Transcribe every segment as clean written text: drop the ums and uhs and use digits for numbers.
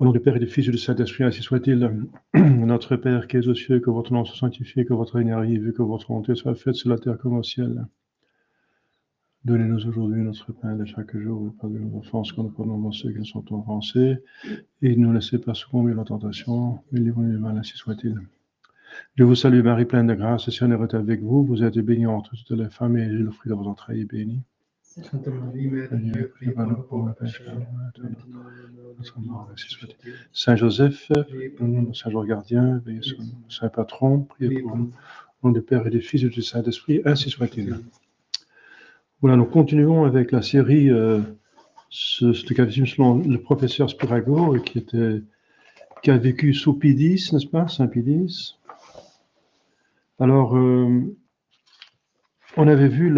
Au nom du Père et du Fils et du Saint-Esprit, ainsi soit-il. Notre Père qui es aux cieux, que votre nom soit sanctifié, que votre règne arrive, que votre volonté soit faite sur la terre comme au ciel. Donnez-nous aujourd'hui notre pain de chaque jour, et pardonnez nos offenses, comme nous pardonnons à ceux qui sont offensés, et ne nous laissez pas succomber à la tentation, mais livrez-nous du mal, ainsi soit-il. Je vous salue Marie, pleine de grâce, le Seigneur est avec vous. Vous êtes bénie entre toutes les femmes, et le fruit de votre entrailles est béni. Sainte Marie, Mère de Dieu, priez pour nous pauvres pécheurs, maintenant notre mort, ainsi soit-il. Saint Joseph, Saint Georges Gardien, veillez sur nous. Saint Patron, priez pour nous. Au nom du Père et du Fils et du Saint-Esprit, ainsi soit-il. Voilà, nous continuons avec la série ce catéchisme selon le professeur Spirago, qui a vécu sous Pie X, n'est-ce pas, Saint Pie X. Alors, on avait vu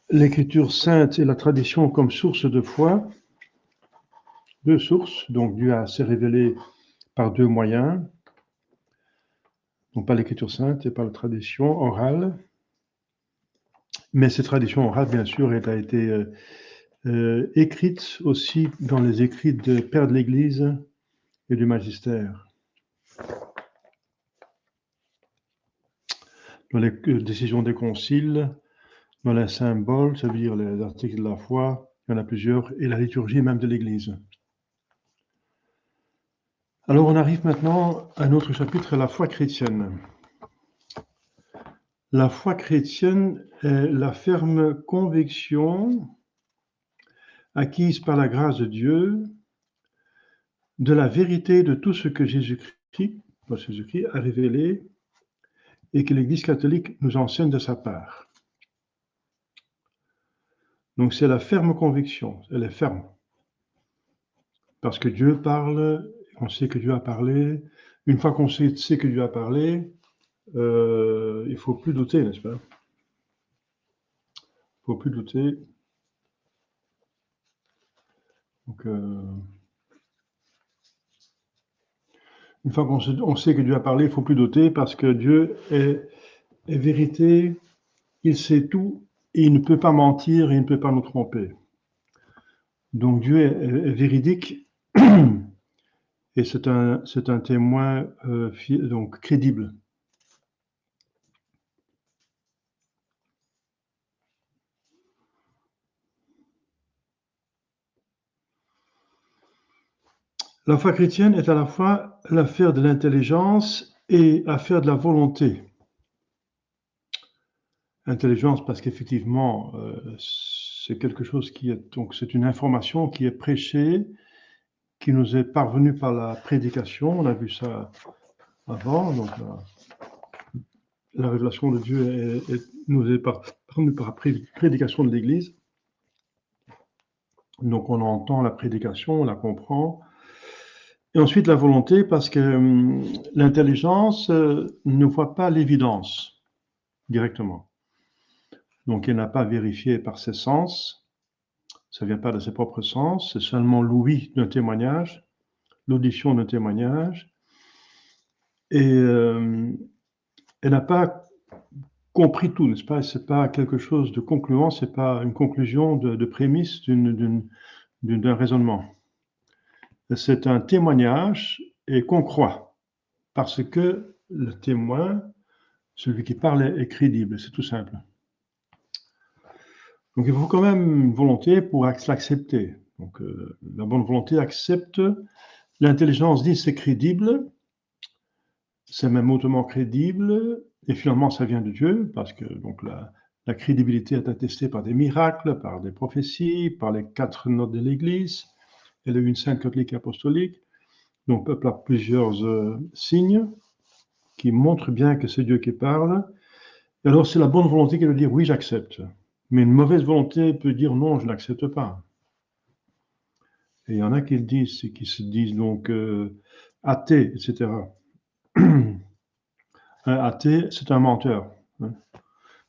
l'écriture sainte et la tradition comme source de foi, deux sources, donc Dieu s'est révélé par deux moyens, non pas l'écriture sainte et par la tradition orale, mais cette tradition orale, bien sûr, a été écrite aussi dans les écrits des pères de l'Église et du magistère. Dans les décisions des conciles, dans les symboles, ça veut dire les articles de la foi, il y en a plusieurs, et la liturgie même de l'Église. Alors on arrive maintenant à un autre chapitre, la foi chrétienne. La foi chrétienne est la ferme conviction acquise par la grâce de Dieu de la vérité de tout ce que Jésus-Christ a révélé et que l'Église catholique nous enseigne de sa part. Donc c'est la ferme conviction, elle est ferme. Parce que Dieu parle, on sait que Dieu a parlé. Une fois qu'on sait que Dieu a parlé, il ne faut plus douter, n'est-ce pas? Il ne faut plus douter. Donc, une fois qu'on sait que Dieu a parlé, il ne faut plus douter parce que Dieu est vérité, il sait tout, et il ne peut pas mentir, et il ne peut pas nous tromper. Donc Dieu est véridique, et c'est un témoin donc crédible. La foi chrétienne est à la fois l'affaire de l'intelligence et l'affaire de la volonté. Intelligence parce qu'effectivement, c'est quelque chose donc c'est une information qui est prêchée, qui nous est parvenue par la prédication. On a vu ça avant, donc la révélation de Dieu nous est parvenue par la prédication de l'Église. Donc on entend la prédication, on la comprend. Et ensuite la volonté, parce que l'intelligence ne voit pas l'évidence directement. Donc elle n'a pas vérifié par ses sens, ça ne vient pas de ses propres sens, c'est seulement l'ouïe d'un témoignage, l'audition d'un témoignage, et elle n'a pas compris tout, n'est-ce pas? C'est pas quelque chose de concluant, c'est pas une conclusion de prémisse d'un raisonnement. C'est un témoignage et qu'on croit, parce que le témoin, celui qui parle, est crédible, c'est tout simple. Donc il faut quand même une volonté pour l'accepter. Donc la bonne volonté accepte, l'intelligence dit c'est crédible, c'est même hautement crédible, et finalement ça vient de Dieu, parce que donc la crédibilité est attestée par des miracles, par des prophéties, par les 4 notes de l'Église. Elle a eu une sainte catholique apostolique, donc le peuple a plusieurs signes qui montrent bien que c'est Dieu qui parle. Et alors c'est la bonne volonté qui veut dire oui, j'accepte. Mais une mauvaise volonté peut dire non, je n'accepte pas. Et il y en a qui se disent donc athées, etc. Un athée, c'est un menteur. Hein,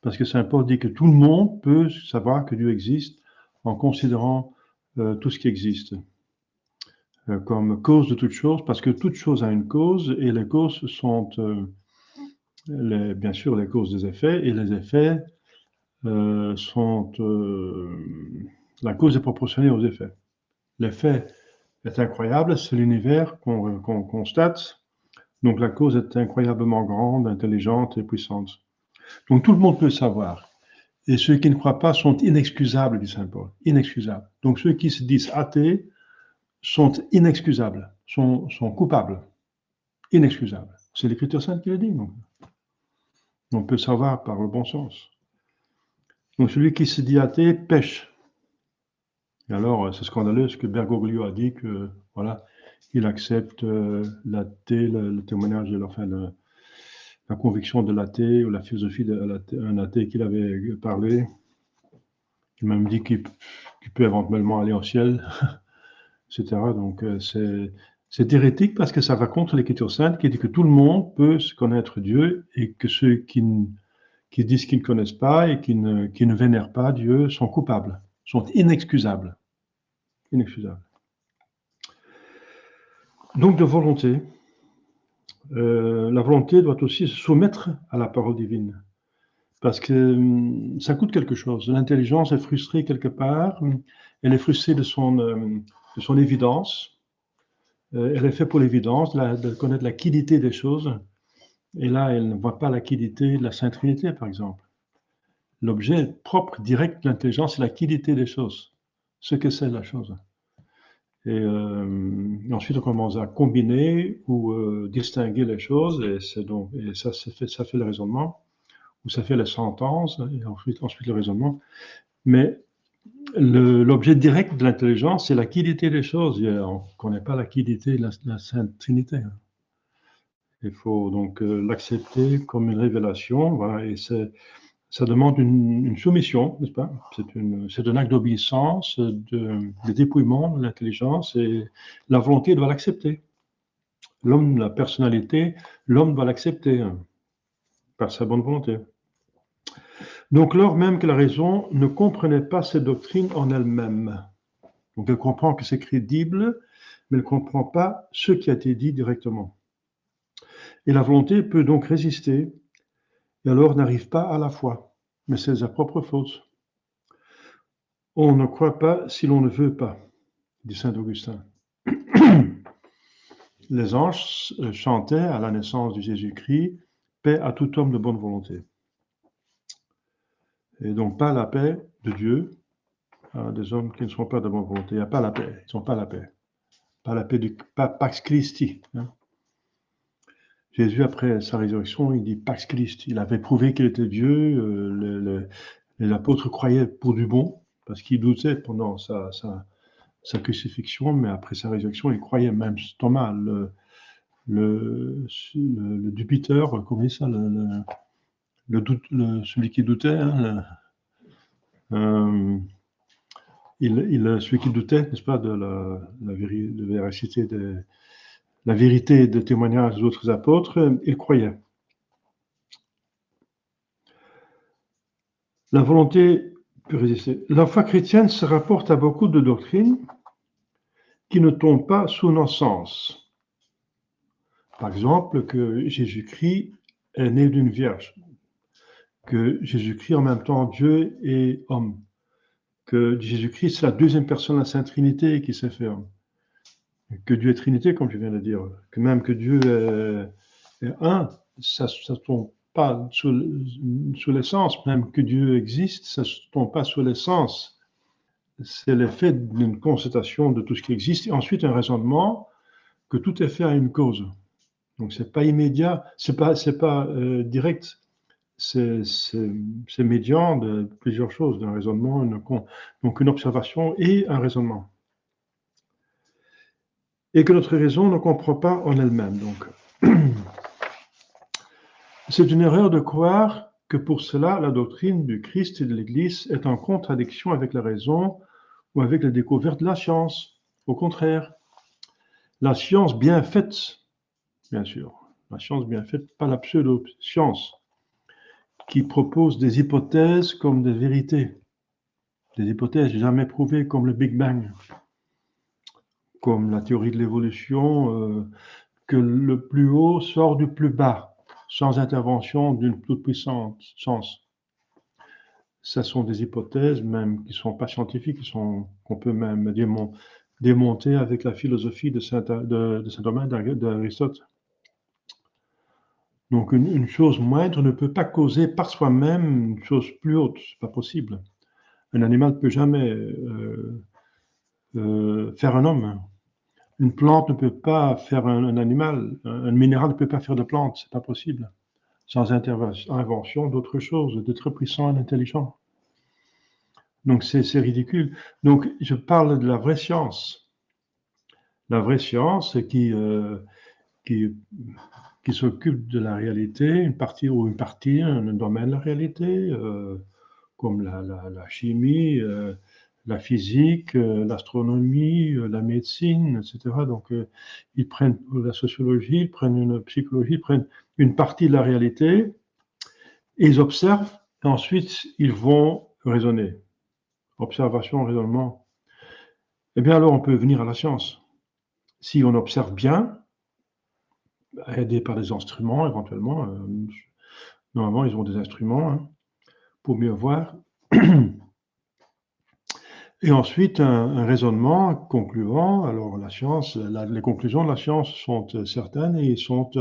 parce que Saint Paul dit que tout le monde peut savoir que Dieu existe en considérant tout ce qui existe comme cause de toute chose, parce que toute chose a une cause, et les causes sont bien sûr les causes des effets, et les effets sont... la cause est proportionnée aux effets. L'effet est incroyable, c'est l'univers qu'on constate. Donc la cause est incroyablement grande, intelligente et puissante. Donc tout le monde peut le savoir. Et ceux qui ne croient pas sont inexcusables, dit saint Paul. Inexcusables. Donc ceux qui se disent athées sont inexcusables, sont coupables. Inexcusables. C'est l'Écriture sainte qui le dit. Donc. On peut savoir par le bon sens. Donc celui qui se dit athée pêche. Et alors, c'est scandaleux ce que Bergoglio a dit, que voilà, il accepte l'athée, le témoignage, enfin, la conviction de l'athée ou la philosophie d'un athée qu'il avait parlé. Il m'a même dit qu'il peut éventuellement aller au ciel, etc. Donc c'est hérétique parce que ça va contre l'Écriture sainte qui dit que tout le monde peut se connaître Dieu et que ceux qui disent qu'ils ne connaissent pas et qui ne vénèrent pas Dieu sont coupables, sont inexcusables. Inexcusables. Donc de volonté. La volonté doit aussi se soumettre à la parole divine. Parce que ça coûte quelque chose. L'intelligence est frustrée quelque part. Elle est frustrée de son évidence. Elle est faite pour l'évidence, de connaître la quiddité des choses. Et là, elle ne voit pas la quiddité de la Sainte Trinité, par exemple. L'objet propre, direct de l'intelligence, c'est la quiddité des choses. Ce que c'est la chose. Et ensuite, on commence à combiner ou distinguer les choses, et ça fait le raisonnement, ou ça fait la sentence, et ensuite le raisonnement. Mais l'objet direct de l'intelligence, c'est la quiddité des choses. On ne connaît pas la quiddité de la Sainte Trinité. Il faut donc l'accepter comme une révélation, voilà, et ça demande une soumission, n'est-ce pas? C'est un acte d'obéissance, de dépouillement de l'intelligence, et la volonté doit l'accepter. L'homme, la personnalité, l'homme doit l'accepter par sa bonne volonté. Donc, lors même que la raison ne comprenait pas cette doctrine en elle-même. Donc, elle comprend que c'est crédible, mais elle ne comprend pas ce qui a été dit directement. Et la volonté peut donc résister, et alors n'arrive pas à la foi, mais c'est sa propre faute. On ne croit pas si l'on ne veut pas, dit saint Augustin. Les anges chantaient à la naissance de Jésus-Christ, paix à tout homme de bonne volonté. Et donc pas la paix de Dieu à des hommes qui ne sont pas de bonne volonté. Il n'y a pas la paix, ils n'ont pas la paix. Pas la paix du Pax Christi. Hein. Jésus, après sa résurrection, il dit Pax Christi. Il avait prouvé qu'il était Dieu. Les apôtres croyaient pour du bon, parce qu'ils doutaient pendant sa crucifixion, mais après sa résurrection, ils croyaient. Même Thomas, le dubiteur, comment on dit ça, celui qui doutait, hein, celui qui doutait, n'est-ce pas, de la véracité la vérité des témoignages des autres apôtres, il croyait. La volonté peut résister. La foi chrétienne se rapporte à beaucoup de doctrines qui ne tombent pas sous nos sens. Par exemple, que Jésus-Christ est né d'une vierge, que Jésus-Christ en même temps Dieu et homme, que Jésus-Christ c'est la deuxième personne de la Sainte Trinité qui s'est fait homme, que Dieu est Trinité, comme je viens de dire, que même que Dieu est un, ça ne tombe pas sous l'essence, même que Dieu existe, ça ne tombe pas sous l'essence. C'est l'effet d'une constatation de tout ce qui existe, et ensuite un raisonnement que tout est fait à une cause. Donc c'est pas immédiat, c'est pas direct, c'est médian de plusieurs choses, d'un raisonnement, donc une observation et un raisonnement. Et que notre raison ne comprend pas en elle-même. Donc, c'est une erreur de croire que pour cela, la doctrine du Christ et de l'Église est en contradiction avec la raison ou avec la découverte de la science. Au contraire, la science bien faite, bien sûr, la science bien faite, pas la pseudo-science, qui propose des hypothèses comme des vérités, des hypothèses jamais prouvées comme le Big Bang, comme la théorie de l'évolution, que le plus haut sort du plus bas, sans intervention d'une toute puissante science. Ce sont des hypothèses même qui ne sont pas scientifiques, qu'on peut même démonté avec la philosophie de saint Thomas d'Aristote. Donc une chose moindre ne peut pas causer par soi-même une chose plus haute, c'est pas possible. Un animal ne peut jamais faire un homme. Une plante ne peut pas faire un animal, un minéral ne peut pas faire de plante, c'est pas possible. Sans intervention d'autre chose, de très puissant et intelligent. Donc c'est ridicule. Donc je parle de la vraie science. La vraie science qui s'occupe de la réalité, une partie, un domaine de la réalité, comme la chimie, la physique, l'astronomie, la médecine, etc. Donc, ils prennent la sociologie, ils prennent une psychologie, ils prennent une partie de la réalité, et ils observent, et ensuite, ils vont raisonner. Observation, raisonnement. Eh bien, alors, on peut venir à la science. Si on observe bien, aidé par des instruments, éventuellement, normalement, ils ont des instruments hein, pour mieux voir. Et ensuite, un raisonnement concluant. Alors, la science, les conclusions de la science sont certaines et sont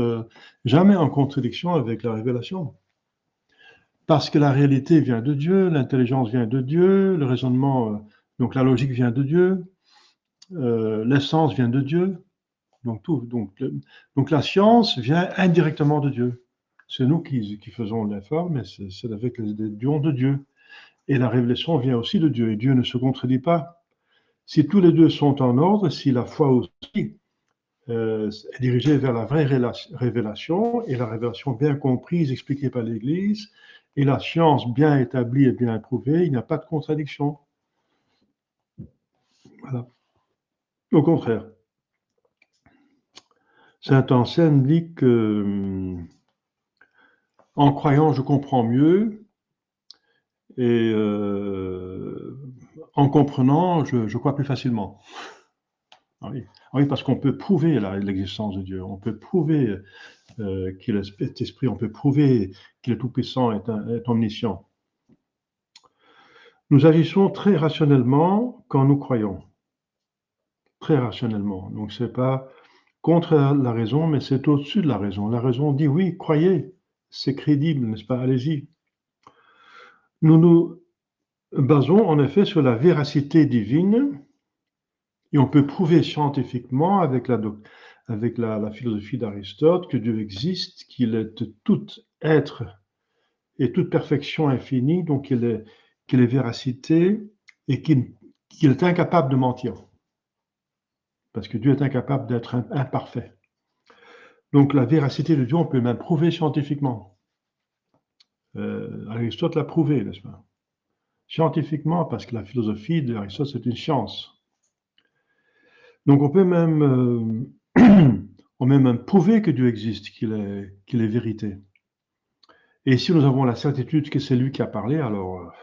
jamais en contradiction avec la révélation. Parce que la réalité vient de Dieu, l'intelligence vient de Dieu, le raisonnement, donc la logique vient de Dieu, l'essence vient de Dieu. Donc, donc la science vient indirectement de Dieu. C'est nous qui faisons l'effort, mais c'est avec les dons de Dieu. Et la révélation vient aussi de Dieu, et Dieu ne se contredit pas. Si tous les deux sont en ordre, si la foi aussi est dirigée vers la vraie révélation, et la révélation bien comprise, expliquée par l'Église, et la science bien établie et bien éprouvée, il n'y a pas de contradiction. Voilà. Au contraire. Saint Anselme dit que en croyant, je comprends mieux, et en comprenant, je crois plus facilement. Ah oui. Ah oui, parce qu'on peut prouver l'existence de Dieu, on peut prouver qu'il est esprit, on peut prouver qu'il est tout-puissant, est omniscient. Nous agissons très rationnellement quand nous croyons. Très rationnellement. Donc c'est pas contre la raison, mais c'est au-dessus de la raison. La raison dit oui, croyez, c'est crédible, n'est-ce pas? Allez-y. Nous nous basons en effet sur la véracité divine et on peut prouver scientifiquement avec la philosophie d'Aristote que Dieu existe, qu'il est tout être et toute perfection infinie, donc qu'il est véracité et qu'il est incapable de mentir. Parce que Dieu est incapable d'être imparfait. Donc la véracité de Dieu, on peut même prouver scientifiquement. Aristote l'a prouvé, n'est-ce pas? Scientifiquement, parce que la philosophie d'Aristote, c'est une science. Donc on peut même, prouver que Dieu existe, qu'il est vérité. Et si nous avons la certitude que c'est lui qui a parlé, alors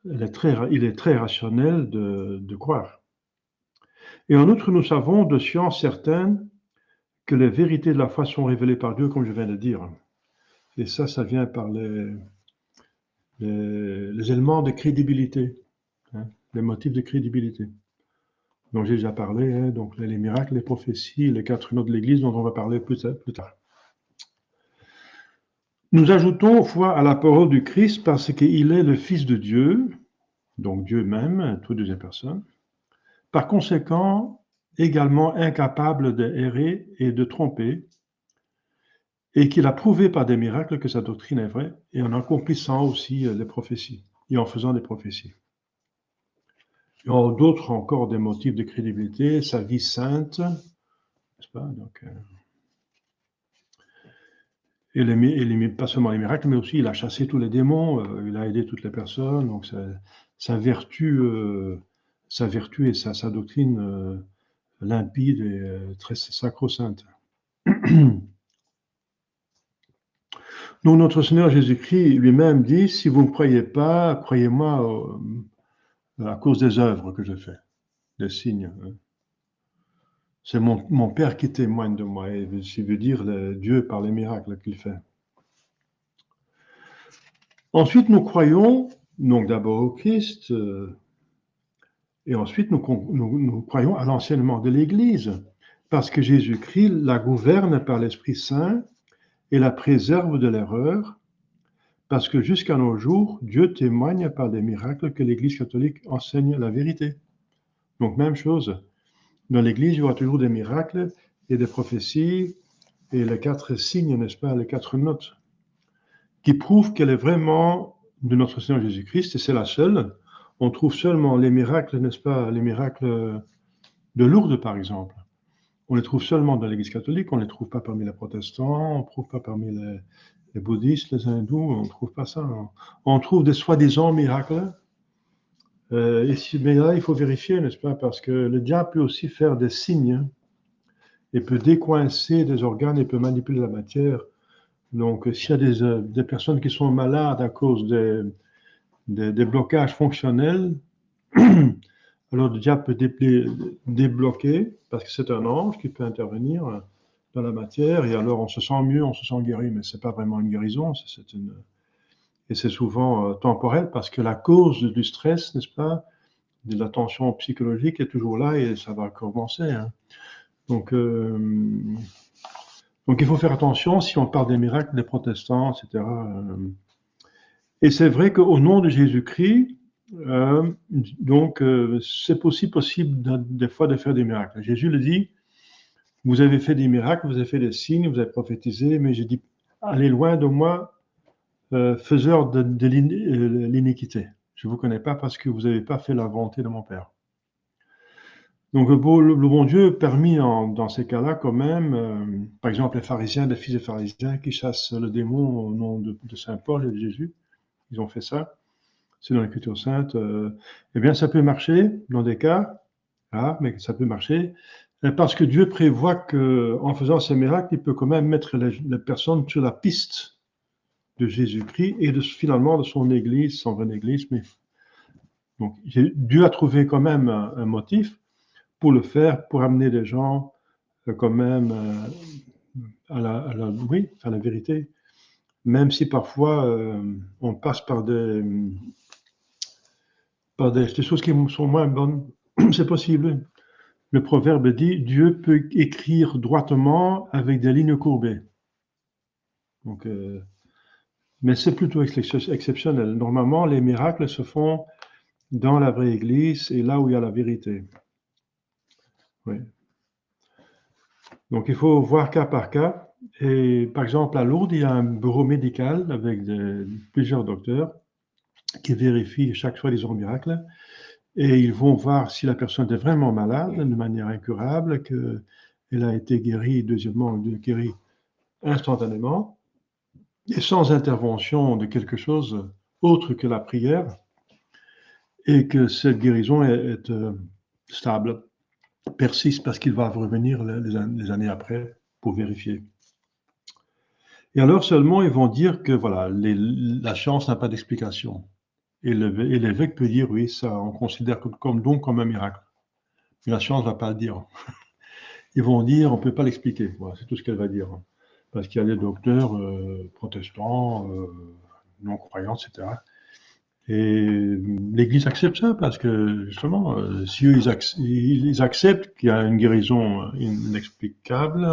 il est très rationnel de croire. Et en outre, nous savons de science certaine que les vérités de la foi sont révélées par Dieu, comme je viens de dire. Et ça vient par les éléments de crédibilité, hein, les motifs de crédibilité dont j'ai déjà parlé, hein, donc les miracles, les prophéties, les 4 noms de l'Église dont on va parler plus tard. Nous ajoutons foi à la parole du Christ parce qu'il est le Fils de Dieu, donc Dieu même, toute deuxième personne. Par conséquent, également incapable de errer et de tromper, et qu'il a prouvé par des miracles que sa doctrine est vraie, et en accomplissant aussi les prophéties, et en faisant des prophéties. Il y a d'autres encore des motifs de crédibilité, sa vie sainte, n'est-ce pas? Donc, pas seulement les miracles, mais aussi il a chassé tous les démons, il a aidé toutes les personnes, donc sa vertu et sa doctrine limpide et très sacro-sainte. Donc notre Seigneur Jésus-Christ lui-même dit, si vous ne croyez pas, croyez-moi à cause des œuvres que je fais, des signes. C'est mon Père qui témoigne de moi, et ça veut dire Dieu par les miracles qu'il fait. Ensuite, nous croyons donc d'abord au Christ, Et ensuite, nous croyons à l'enseignement de l'Église, parce que Jésus-Christ la gouverne par l'Esprit Saint et la préserve de l'erreur, parce que jusqu'à nos jours, Dieu témoigne par des miracles que l'Église catholique enseigne la vérité. Donc, même chose. Dans l'Église, il y aura toujours des miracles et des prophéties et les 4 signes, n'est-ce pas, les 4 notes, qui prouvent qu'elle est vraiment de notre Seigneur Jésus-Christ, et c'est la seule. On trouve seulement les miracles, n'est-ce pas, les miracles de Lourdes, par exemple. On les trouve seulement dans l'Église catholique, on ne les trouve pas parmi les protestants, on ne trouve pas parmi les bouddhistes, les hindous, on ne trouve pas ça. On trouve des soi-disant miracles. Mais là, il faut vérifier, n'est-ce pas, parce que le diable peut aussi faire des signes, et peut décoincer des organes, et peut manipuler la matière. Donc, s'il y a des personnes qui sont malades à cause des blocages fonctionnels, alors le diable peut débloquer, parce que c'est un ange qui peut intervenir dans la matière, et alors on se sent mieux, on se sent guéri, mais ce n'est pas vraiment une guérison, et c'est souvent temporel, parce que la cause du stress, n'est-ce pas, de la tension psychologique est toujours là, et ça va commencer. Hein. Donc, il faut faire attention si on parle des miracles des protestants, etc. Et c'est vrai qu'au nom de Jésus-Christ, c'est aussi possible des fois de faire des miracles. Jésus le dit, vous avez fait des miracles, vous avez fait des signes, vous avez prophétisé, mais j'ai dit, allez loin de moi, faiseur de l'iniquité. Je ne vous connais pas parce que vous n'avez pas fait la volonté de mon Père. Donc le bon Dieu permis dans ces cas-là quand même, par exemple les pharisiens, les fils des pharisiens qui chassent le démon au nom de Saint Paul et de Jésus, ils ont fait ça, c'est dans l'Écriture sainte, eh bien ça peut marcher dans des cas, mais ça peut marcher, parce que Dieu prévoit qu'en faisant ces miracles, il peut quand même mettre les personnes sur la piste de Jésus-Christ et finalement de son Église, son vraie Église. Mais, donc Dieu a trouvé quand même un motif pour le faire, pour amener des gens quand même à la vérité, même si parfois on passe par des choses qui sont moins bonnes. C'est possible. Le proverbe dit « Dieu peut écrire droitement avec des lignes courbées ». Donc, mais c'est plutôt exceptionnel. Normalement, les miracles se font dans la vraie Église et là où il y a la vérité. Oui. Donc, il faut voir cas par cas. Et par exemple, à Lourdes, il y a un bureau médical avec plusieurs docteurs qui vérifient chaque fois les miracles. Et ils vont voir si la personne est vraiment malade de manière incurable, qu'elle a été guérie, deuxièmement, guérie instantanément, et sans intervention de quelque chose autre que la prière, et que cette guérison est stable, persiste, parce qu'il va revenir les années après pour vérifier. Et alors seulement, ils vont dire que voilà, la science n'a pas d'explication. Et l'évêque peut dire, oui, ça, on considère comme un miracle. Mais la science ne va pas le dire. Ils vont dire, on ne peut pas l'expliquer. Voilà, c'est tout ce qu'elle va dire. Parce qu'il y a des docteurs protestants, non-croyants, etc. Et l'Église accepte ça parce que, justement, si eux, ils acceptent qu'il y a une guérison inexplicable,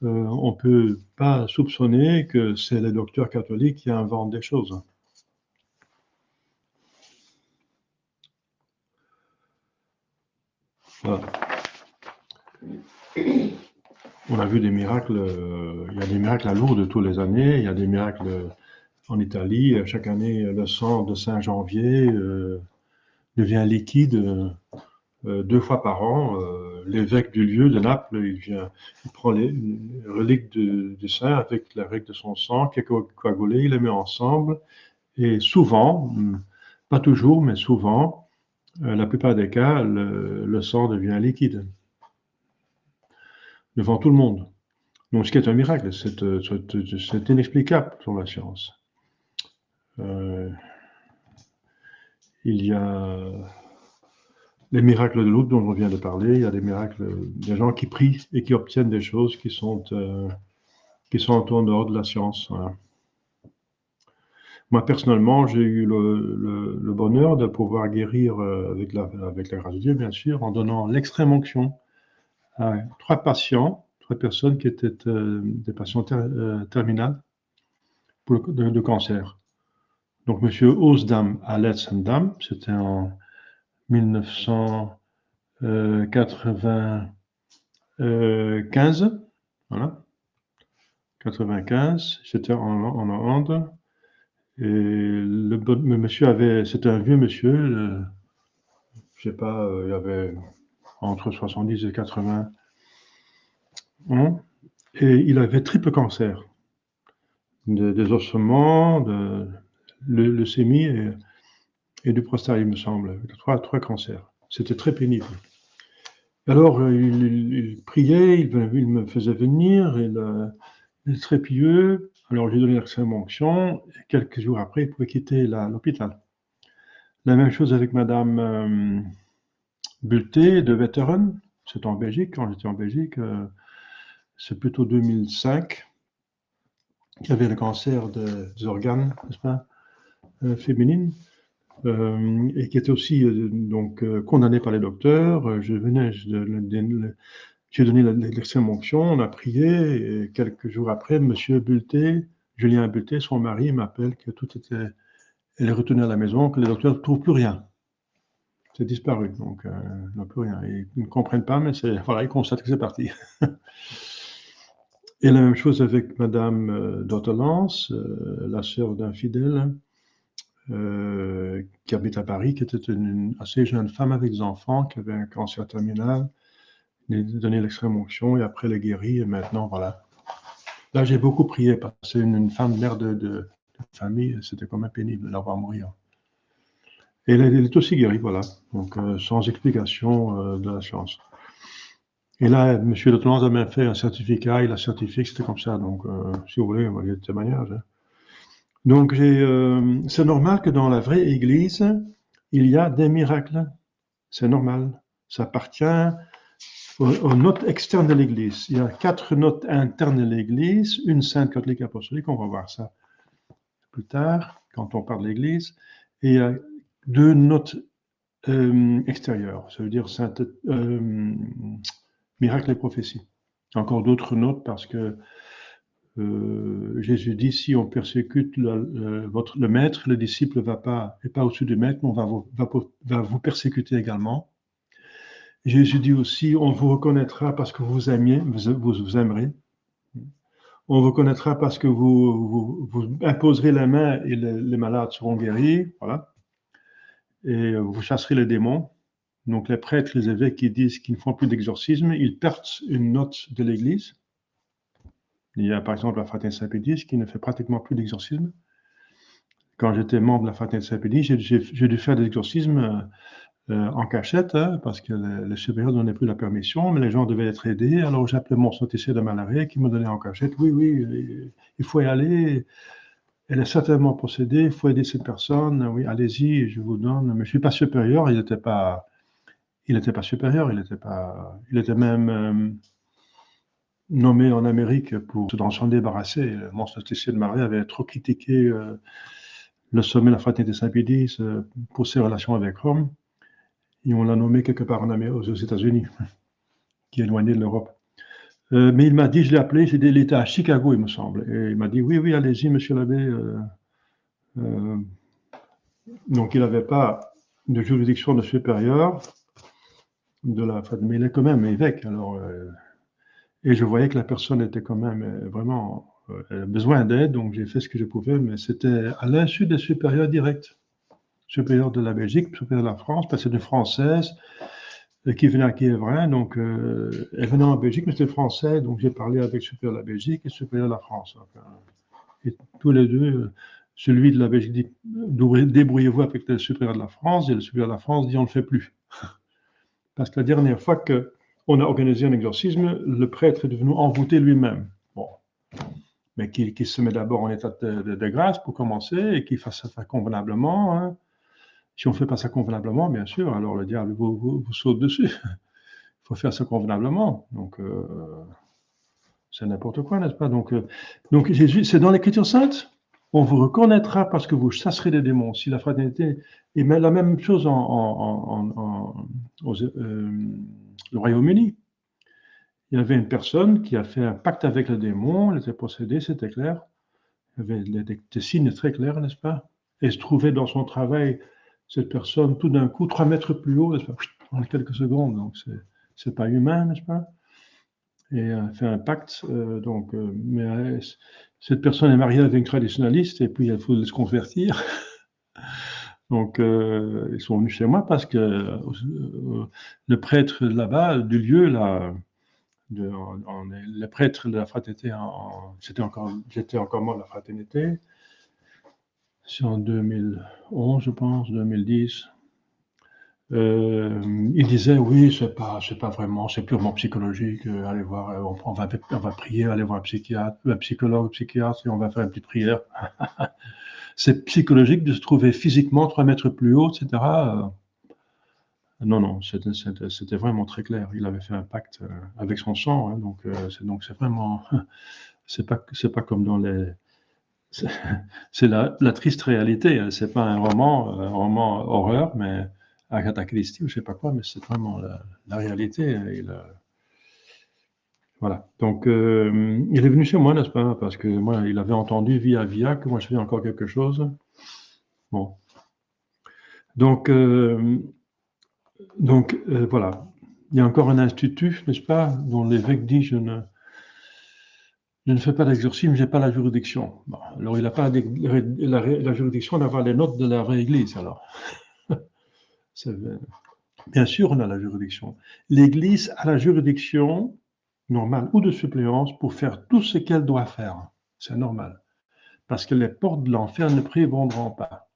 on ne peut pas soupçonner que c'est les docteurs catholiques qui inventent des choses. Voilà. On a vu des miracles, il y a des miracles à Lourdes tous les années, il y a des miracles en Italie. Chaque année, le sang de Saint-Janvier devient liquide 2 fois par an. L'évêque du lieu de Naples, il prend les reliques du saint avec la relique de son sang qui est coagulée, il les met ensemble. Et souvent, pas toujours, mais souvent, la plupart des cas, le sang devient liquide devant tout le monde. Donc, ce qui est un miracle, c'est inexplicable pour la science. Il y a les miracles de Lourdes dont on vient de parler, il y a des miracles, des gens qui prient et qui obtiennent des choses qui sont en dehors de la science. Voilà. Moi, personnellement, j'ai eu le bonheur de pouvoir guérir avec la grâce de Dieu, bien sûr, en donnant l'extrême onction à 3 patients, 3 personnes qui étaient des patients terminales de cancer. Donc, Monsieur Osdam Aletsendam, c'était en 1995, voilà, 95, c'était en Hollande. Et le monsieur c'était un vieux monsieur, je sais pas, il avait entre 70 et 80 ans, et il avait triple cancer, des ossements, de leucémie et du prostate, il me semble, trois cancers. C'était très pénible. Alors, il priait, il me faisait venir, il est très pieux. Alors, je lui ai donné l'extrême onction, et quelques jours après, il pouvait quitter l'hôpital. La même chose avec Madame Bulté de Wetteren, c'était en Belgique, quand j'étais en Belgique, c'est plutôt 2005, qui avait le cancer des organes, n'est-ce pas, féminines, et qui était aussi condamnée par les docteurs. J'ai donné l'extrême onction, on a prié, et quelques jours après, Monsieur Bulté, Julien Bulté, son mari, m'appelle que tout était, elle est retournée à la maison, que les docteurs ne trouvent plus rien. C'est disparu, donc il n'y a plus rien. Ils ne comprennent pas, mais voilà, ils constatent que c'est parti. Et la même chose avec Madame d'Ortelance, la sœur d'un fidèle qui habite à Paris, qui était une assez jeune femme avec des enfants, qui avait un cancer terminal. Il a donné l'extrême onction et après elle est guérie et maintenant voilà. Là j'ai beaucoup prié parce que c'est une femme mère de famille, c'était quand même pénible de la voir mourir. Et elle est aussi guérie, voilà. Donc sans explication de la science. Et là, M. Letenance a même fait un certificat, il a certifié que c'était comme ça. Donc, si vous voulez, on va dire de témoignage. Hein. Donc, c'est normal que dans la vraie Église, il y a des miracles. C'est normal. Ça appartient aux notes externes de l'Église. Il y a 4 notes internes de l'Église, une sainte catholique apostolique, on va voir ça plus tard, quand on parle de l'Église, et il y a 2 notes extérieures, ça veut dire sainte, miracle et prophétie. Encore d'autres notes parce que Jésus dit si on persécute le maître, le disciple n'est pas au-dessus du maître, mais on va vous persécuter également. Jésus dit aussi on vous reconnaîtra parce que vous aimiez, vous aimerez. On vous connaîtra parce que vous imposerez la main et les malades seront guéris. Voilà. Et vous chasserez les démons. Donc les prêtres, les évêques qui disent qu'ils ne font plus d'exorcisme, ils perdent une note de l'Église. Il y a par exemple la Fraternité Saint-Pédis qui ne fait pratiquement plus d'exorcisme. Quand j'étais membre de la Fraternité Saint-Pédis, j'ai dû faire des exorcismes en cachette, hein, parce que les supérieurs ne donnaient plus la permission, mais les gens devaient être aidés. Alors j'appelais mon Saint-Essai de Malaret qui me donnait en cachette, oui, il faut y aller, elle est certainement possédée, il faut aider cette personne, oui, allez-y, je vous donne. Mais je ne suis pas supérieur, il n'était pas supérieur, il était même nommé en Amérique pour s'en débarrasser. Mon Saint-Essai de Malaret avait trop critiqué le sommet de la Fraternité Saint-Pédis pour ses relations avec Rome. Et on l'a nommé quelque part en Amérique, aux États-Unis, qui est éloigné de l'Europe. Mais il m'a dit, je l'ai appelé, il était à Chicago, il me semble. Et il m'a dit, oui, allez-y, monsieur l'abbé. Donc, il n'avait pas de juridiction de supérieur, mais il est quand même évêque. Alors, et je voyais que la personne était quand même vraiment besoin d'aide, donc j'ai fait ce que je pouvais, mais c'était à l'insu des supérieurs directs. Supérieur de la Belgique, supérieur de la France, parce que c'est une Française qui venait à Kievrin, donc elle venait en Belgique, mais c'était français, donc j'ai parlé avec le supérieur de la Belgique et le supérieur de la France. Enfin, et tous les deux, celui de la Belgique dit débrouillez-vous avec le supérieur de la France, et le supérieur de la France dit on ne le fait plus. Parce que la dernière fois qu'on a organisé un exorcisme, le prêtre est devenu envoûté lui-même. Bon. Mais qu'il se met d'abord en état de grâce pour commencer et qu'il fasse ça convenablement. Hein. Si on ne fait pas ça convenablement, bien sûr, alors le diable vous saute dessus. Il faut faire ça convenablement. Donc, c'est n'importe quoi, n'est-ce pas? Donc Jésus, c'est dans l'Écriture sainte. On vous reconnaîtra parce que vous chasserez les démons. Si la fraternité, et même la même chose au Royaume-Uni. Il y avait une personne qui a fait un pacte avec le démon, elle était possédée, c'était clair. Il y avait des signes très clairs, n'est-ce pas? Et se trouvait dans son travail, cette personne, tout d'un coup, 3 mètres plus haut, n'est-ce pas? En quelques secondes, donc c'est pas humain, n'est-ce pas? Et elle a fait un pacte, mais cette personne est mariée avec une traditionnaliste, et puis il faut se convertir. Donc, ils sont venus chez moi parce que le prêtre là-bas, du lieu, là, le prêtre de la fraternité, j'étais encore membre de la fraternité, c'est en 2011, je pense, 2010. Il disait, oui, c'est pas vraiment, c'est purement psychologique, allez voir, on va prier, aller voir un psychologue, psychiatre, et on va faire une petite prière. C'est psychologique de se trouver physiquement 3 mètres plus haut, etc. Non, c'était vraiment très clair. Il avait fait un pacte avec son sang, hein, donc c'est vraiment, c'est pas comme dans les, c'est la triste réalité. Hein. C'est pas un roman horreur, mais Agatha Christie ou je sais pas quoi, mais c'est vraiment la réalité. Voilà. Donc, il est venu chez moi, n'est-ce pas? Parce que moi, il avait entendu via que moi je fais encore quelque chose. Bon. Donc, voilà. Il y a encore un institut, n'est-ce pas, dont l'évêque dit je ne fais pas d'exorcisme, je n'ai pas la juridiction. Bon, alors, il n'a pas la juridiction d'avoir les notes de la vraie Église, alors. Bien sûr, on a la juridiction. L'Église a la juridiction normale ou de suppléance pour faire tout ce qu'elle doit faire. C'est normal. Parce que les portes de l'enfer ne prévendront pas.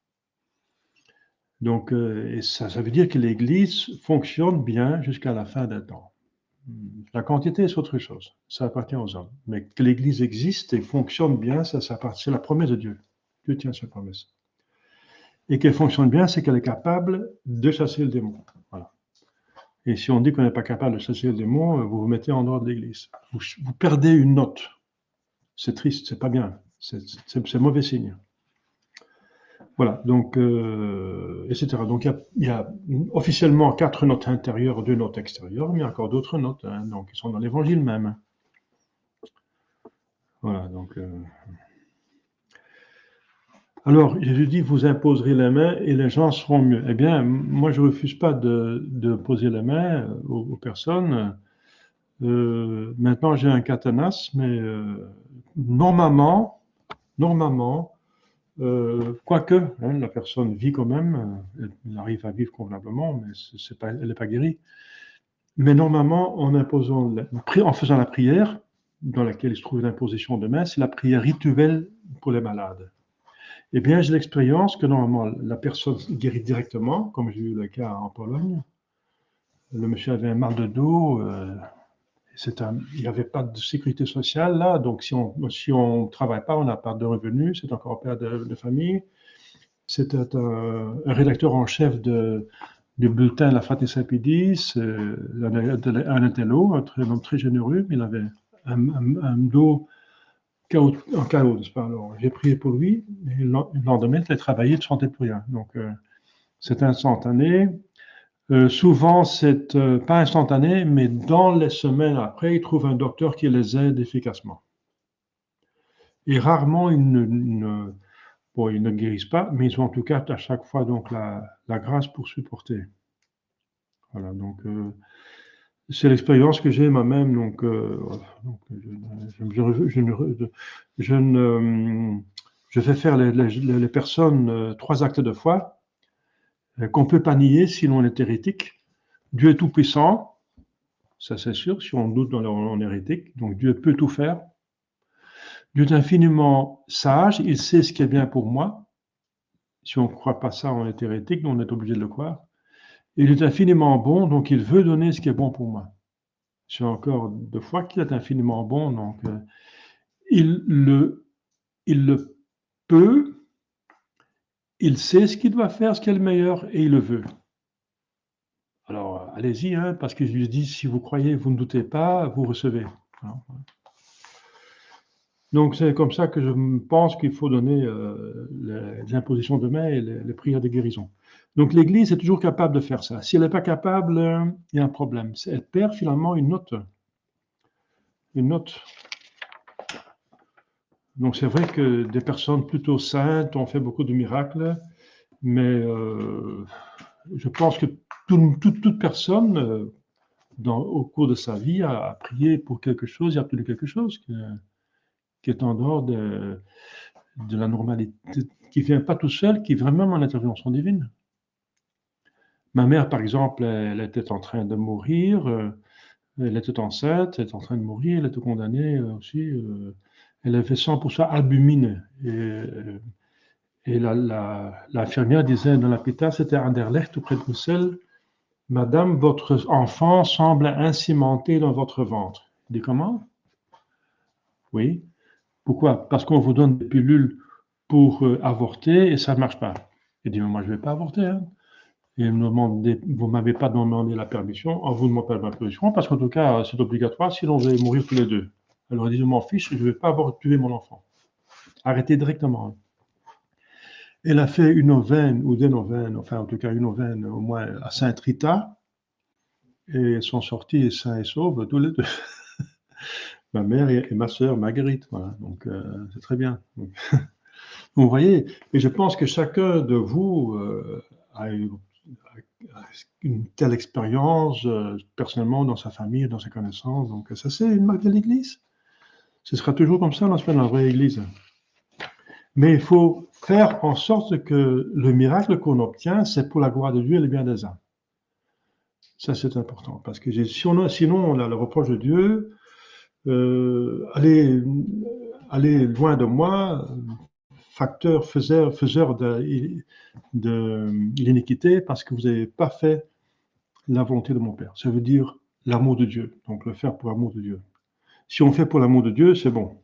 Donc, et ça veut dire que l'Église fonctionne bien jusqu'à la fin des temps. La quantité, c'est autre chose. Ça appartient aux hommes. Mais que l'Église existe et fonctionne bien, ça appartient à la promesse de Dieu. Dieu tient sa promesse. Et qu'elle fonctionne bien, c'est qu'elle est capable de chasser le démon. Voilà. Et si on dit qu'on n'est pas capable de chasser le démon, vous vous mettez en dehors de l'Église. Vous perdez une note. C'est triste, c'est pas bien. C'est mauvais signe. Voilà, donc, etc. Donc, il y a officiellement 4 notes intérieures, 2 notes extérieures, mais il y a encore d'autres notes, hein, donc, qui sont dans l'Évangile même. Voilà, donc... Alors, Jésus dit, vous imposerez les mains et les gens seront mieux. Eh bien, moi, je ne refuse pas de poser les mains aux personnes. Maintenant, j'ai un catanas, mais normalement, quoique hein, la personne vit quand même, elle arrive à vivre convenablement, mais elle n'est pas guérie. Mais normalement, en faisant la prière, dans laquelle il se trouve l'imposition de main, c'est la prière rituelle pour les malades. Eh bien, j'ai l'expérience que normalement, la personne guérit directement, comme j'ai eu le cas en Pologne. Le monsieur avait un mal de dos, il n'y avait pas de sécurité sociale là, donc si on ne travaille pas, on n'a pas de revenus, c'est encore père de famille. C'était un rédacteur en chef du bulletin La Fraternité Saint-Pédis, un intello, un homme très généreux, mais il avait un dos en chaos, n'est-ce pas? Alors, j'ai prié pour lui, et le lendemain, il a travaillé, il ne sentait plus rien. Donc, c'est instantané. Souvent, c'est pas instantané, mais dans les semaines après, ils trouvent un docteur qui les aide efficacement. Et rarement, ils ne guérissent pas, mais ils ont en tout cas à chaque fois donc la grâce pour supporter. Voilà, donc c'est l'expérience que j'ai moi-même. Donc, je fais faire les personnes 3 actes de foi qu'on ne peut pas nier sinon on est hérétique. Dieu est tout-puissant, ça c'est sûr, si on doute, on est hérétique. Donc Dieu peut tout faire. Dieu est infiniment sage, il sait ce qui est bien pour moi. Si on ne croit pas ça, on est hérétique, donc on est obligé de le croire. Il est infiniment bon, donc il veut donner ce qui est bon pour moi. J'ai encore 2 fois qu'il est infiniment bon, donc il le peut, il sait ce qu'il doit faire, ce qui est le meilleur, et il le veut. Alors, allez-y, hein, parce que je lui dis, si vous croyez, vous ne doutez pas, vous recevez. Donc c'est comme ça que je pense qu'il faut donner les impositions de main et les prières de guérison. Donc l'Église est toujours capable de faire ça. Si elle n'est pas capable, il y a un problème. Elle perd finalement une note. Une note. Donc c'est vrai que des personnes plutôt saintes ont fait beaucoup de miracles, mais je pense que toute personne, au cours de sa vie, a prié pour quelque chose, il y a obtenu quelque chose qui est en dehors de la normalité, qui ne vient pas tout seul, qui est vraiment en intervention divine. Ma mère, par exemple, elle était en train de mourir, elle était enceinte, elle était en train de mourir, elle était condamnée aussi. Elle avait 100% albumine. Et l'infirmière disait dans l'hôpital, c'était à Anderlecht, tout près de Bruxelles, Madame, votre enfant semble aincimenté dans votre ventre. Il dit comment? Oui. Pourquoi? Parce qu'on vous donne des pilules pour avorter et ça ne marche pas. Il dit, mais moi je ne vais pas avorter. Hein. Et vous ne m'avez pas demandé la permission. On vous demande pas la permission parce qu'en tout cas, c'est obligatoire, sinon vous allez mourir tous les deux. Alors il dit, je m'en fiche, je ne vais pas avoir tué mon enfant. Arrêtez directement. Hein. Elle a fait une aubaine ou des novènes, enfin en tout cas une aubaine au moins à Sainte Rita, et elles sont sorties sains et sauves tous les deux. Ma mère et ma sœur Marguerite, voilà, donc c'est très bien. Donc, vous voyez, et je pense que chacun de vous a une telle expérience personnellement dans sa famille, dans ses connaissances, donc ça c'est une marque de l'Église. Ce sera toujours comme ça dans la vraie Église. Mais il faut faire en sorte que le miracle qu'on obtient, c'est pour la gloire de Dieu et le bien des âmes. Ça, c'est important. Parce que sinon, on a le reproche de Dieu, allez loin de moi, faiseur de l'iniquité, parce que vous n'avez pas fait la volonté de mon Père. Ça veut dire l'amour de Dieu. Donc, le faire pour l'amour de Dieu. Si on fait pour l'amour de Dieu, c'est bon.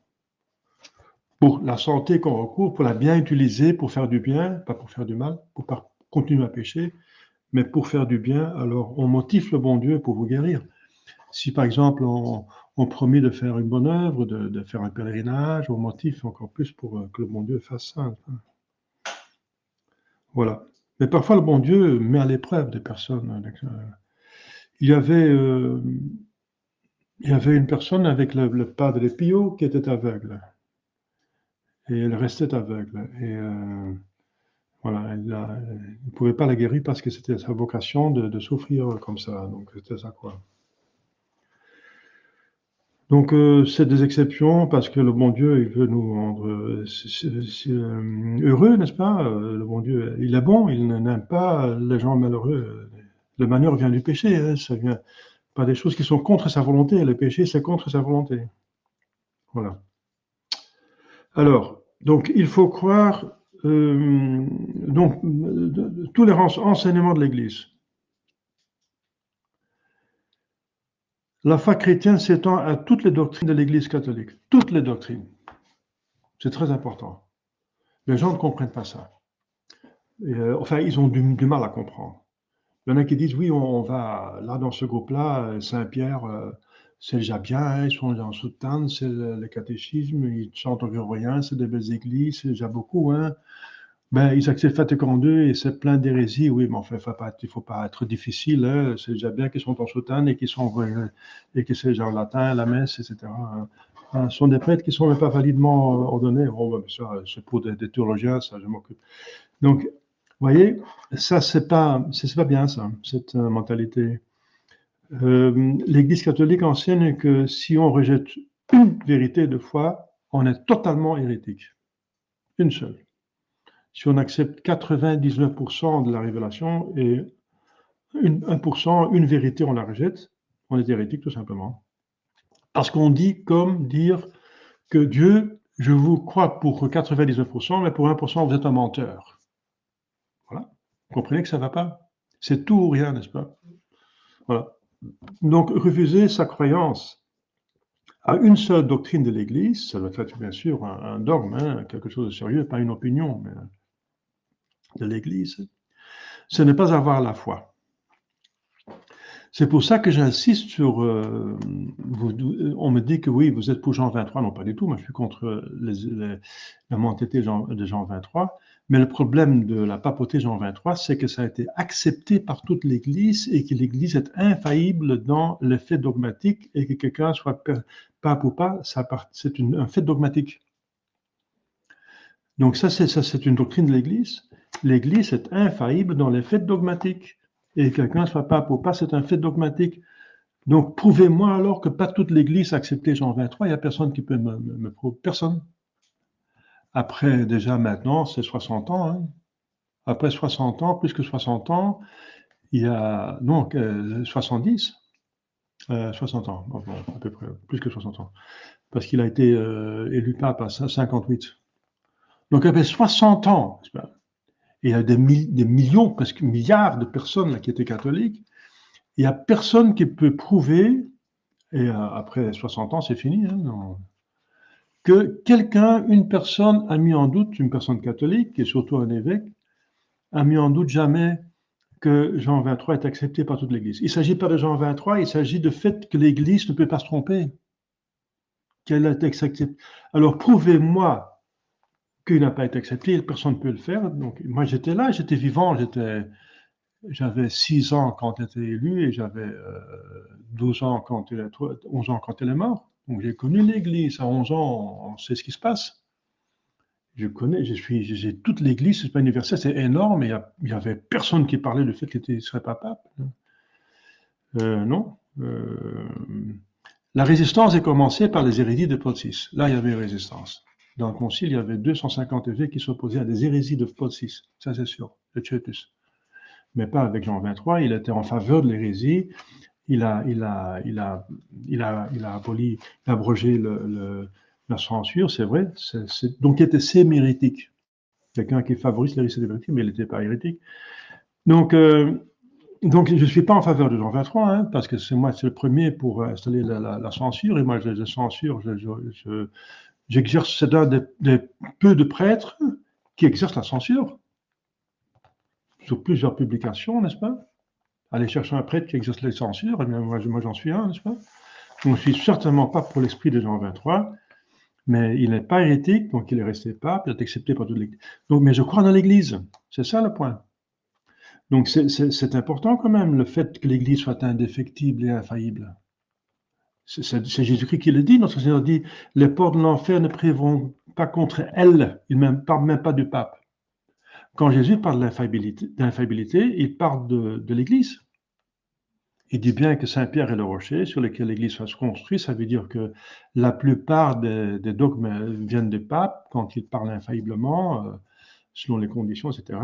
Pour la santé qu'on recourt, pour la bien utiliser, pour faire du bien, pas pour faire du mal, pour pas continuer à pécher, mais pour faire du bien, alors on motive le bon Dieu pour vous guérir. Si par exemple on promet de faire une bonne œuvre, de faire un pèlerinage, on motive encore plus pour que le bon Dieu fasse ça. Voilà. Mais parfois le bon Dieu met à l'épreuve des personnes. Il y avait une personne avec le padre Pio qui était aveugle. Et elle restait aveugle. Et voilà, elle ne pouvait pas la guérir parce que c'était sa vocation de souffrir comme ça. Donc c'était ça quoi. Donc c'est des exceptions parce que le bon Dieu, il veut nous rendre heureux, n'est-ce pas? Le bon Dieu, il est bon, il n'aime pas les gens malheureux. Le malheur vient du péché, hein, ça vient pas des choses qui sont contre sa volonté. Le péché, c'est contre sa volonté. Voilà. Alors, donc il faut croire tous les enseignements de l'Église. La foi chrétienne s'étend à toutes les doctrines de l'Église catholique. Toutes les doctrines. C'est très important. Les gens ne comprennent pas ça. Et, enfin, ils ont du mal à comprendre. Il y en a qui disent, oui, on va, là, dans ce groupe-là, Saint-Pierre, c'est déjà bien, hein, ils sont en soutane, c'est le catéchisme, ils chantent en grégorien, c'est des belles églises, c'est déjà beaucoup, hein. Ben, ils acceptent Vatican II et c'est plein d'hérésies, oui, mais enfin, il ne faut pas être difficile, hein, c'est déjà bien qu'ils sont en soutane et qu'ils et que c'est genre latin, la messe, etc. Ce sont des prêtres qui ne sont même pas validement ordonnés. Oh, ben, ça, c'est pour des théologiens, ça, je m'occupe. Donc, vous voyez, ça, c'est pas bien, ça, cette mentalité. L'Église catholique enseigne que si on rejette une vérité de foi, on est totalement hérétique. Une seule. Si on accepte 99% de la révélation et 1%, une vérité, on la rejette, on est hérétique tout simplement. Parce qu'on dit comme dire que Dieu, je vous crois pour 99%, mais pour 1%, vous êtes un menteur. Voilà. Vous comprenez que ça ne va pas? C'est tout ou rien, n'est-ce pas? Voilà. Donc, refuser sa croyance à une seule doctrine de l'Église, ça doit être bien sûr un dogme, hein, quelque chose de sérieux, pas une opinion, mais de l'Église, ce n'est pas avoir la foi. C'est pour ça que j'insiste sur... on me dit que oui, vous êtes pour Jean 23. Non, pas du tout. Moi, je suis contre la mentalité de Jean 23. Mais le problème de la papauté Jean 23, c'est que ça a été accepté par toute l'Église et que l'Église est infaillible dans les faits dogmatiques et que quelqu'un soit pape ou pas, c'est un fait dogmatique. Donc ça, c'est une doctrine de l'Église. L'Église est infaillible dans les faits dogmatiques. Et quelqu'un soit pape ou pas, c'est un fait dogmatique. Donc, prouvez-moi alors que pas toute l'Église a accepté Jean 23. Il n'y a personne qui peut me prouver. Personne. Après, déjà maintenant, c'est 60 ans. Hein. Après 60 ans, plus que 60 ans, il y a... Non, 70. 60 ans, bon, à peu près, plus que 60 ans. Parce qu'il a été élu pape à 58. Donc, après 60 ans, et il y a des millions, presque milliards de personnes là, qui étaient catholiques. Il n'y a personne qui peut prouver, et après 60 ans, c'est fini, hein, non, que quelqu'un, une personne a mis en doute, une personne catholique, et surtout un évêque, a mis en doute jamais que Jean 23 est accepté par toute l'Église. Il ne s'agit pas de Jean 23, il s'agit du fait que l'Église ne peut pas se tromper, qu'elle a été acceptée. Alors prouvez-moi qu'il n'a pas été accepté, personne ne peut le faire. Donc, moi j'étais là, j'étais vivant, j'avais 6 ans quand il était élu et j'avais 12 ans quand 11 ans quand il est mort. Donc j'ai connu l'Église. À 11 ans, on sait ce qui se passe. J'ai toute l'Église, c'est pas universel, c'est énorme. Et il y avait personne qui parlait du fait qu'il ne serait pas pape. Non. La résistance est commencée par les hérésies de Paul VI. Là, il y avait une résistance. Dans le concile, il y avait 250 évêques qui s'opposaient à des hérésies de Paul VI. Ça, c'est sûr. Le Tchetus. Mais pas avec Jean 23. Il était en faveur de l'hérésie. Il a aboli, il a abrogé la censure, c'est vrai. Donc, il était sémérétique. Quelqu'un qui favorise l'hérésie hérétique, mais il n'était pas hérétique. Donc, je ne suis pas en faveur de Jean 23, hein, parce que c'est le premier pour installer la censure, et moi, je censure, j'exerce, c'est un des peu de prêtres qui exercent la censure, sur plusieurs publications, n'est-ce pas? Aller chercher un prêtre qui exerce la censure, et bien moi j'en suis un, n'est-ce pas? Donc, je ne suis certainement pas pour l'esprit de Jean 23, mais il n'est pas hérétique, donc il est resté pape, il est accepté par toute l'Église. Donc, mais je crois dans l'Église, c'est ça le point. Donc c'est important quand même, le fait que l'Église soit indéfectible et infaillible. C'est Jésus-Christ qui le dit, notre Seigneur dit, les portes de l'enfer ne prévaudront pas contre elle, il ne parle même pas du pape. Quand Jésus parle d'infaillibilité, il parle de l'Église. Il dit bien que Saint-Pierre est le rocher sur lequel l'Église va se construire. Ça veut dire que la plupart des dogmes viennent des papes quand ils parlent infailliblement, selon les conditions, etc.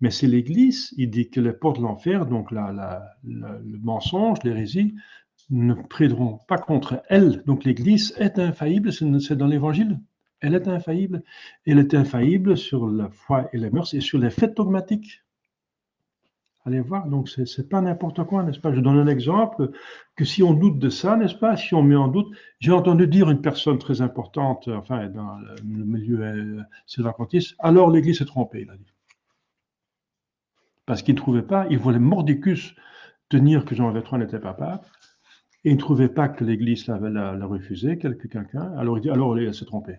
Mais c'est l'Église, il dit que les portes de l'enfer, donc le mensonge, l'hérésie, ne prêteront pas contre elle. Donc l'Église est infaillible, c'est dans l'Évangile. Elle est infaillible. Elle est infaillible sur la foi et les mœurs et sur les faits dogmatiques. Allez voir, donc c'est pas n'importe quoi, n'est-ce pas? Je donne un exemple, que si on doute de ça, n'est-ce pas? Si on met en doute, j'ai entendu dire une personne très importante, enfin dans le milieu sylvacantiste, alors l'Église s'est trompée, il a dit. Parce qu'il ne trouvait pas, il voulait mordicus tenir que Jean 23 n'était pas pape, et il ne trouvait pas que l'Église l'a refusé, quelqu'un, alors il dit, alors elle s'est trompée.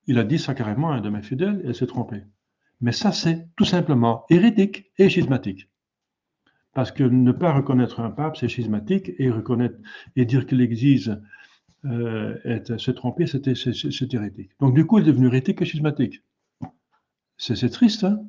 Il a dit ça carrément à un de mes fidèles, elle s'est trompée. Mais ça, c'est tout simplement hérétique et schismatique. Parce que ne pas reconnaître un pape, c'est schismatique, et reconnaître et dire que l'Église s'est trompée, c'est hérétique. Donc du coup, il est devenu hérétique et schismatique. C'est triste, hein?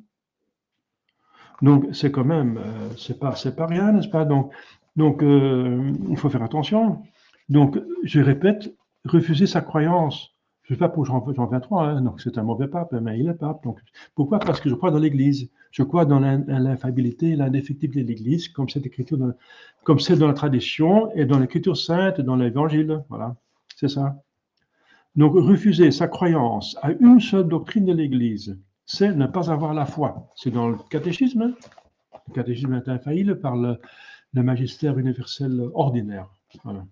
Donc c'est quand même, c'est pas rien, n'est-ce pas? Donc il faut faire attention. Donc je répète, refuser sa croyance. Je ne suis pas pour Jean 23, hein, donc c'est un mauvais pape, mais il est pape. Donc, pourquoi? Parce que je crois dans l'Église. Je crois dans l'infaillibilité, l'indéfectibilité de l'Église, comme c'est dans la tradition et dans l'Écriture sainte, dans l'Évangile. Voilà, c'est ça. Donc, refuser sa croyance à une seule doctrine de l'Église, c'est ne pas avoir la foi. C'est dans le catéchisme. Hein. Le catéchisme est infaillible par le magistère universel ordinaire. Voilà.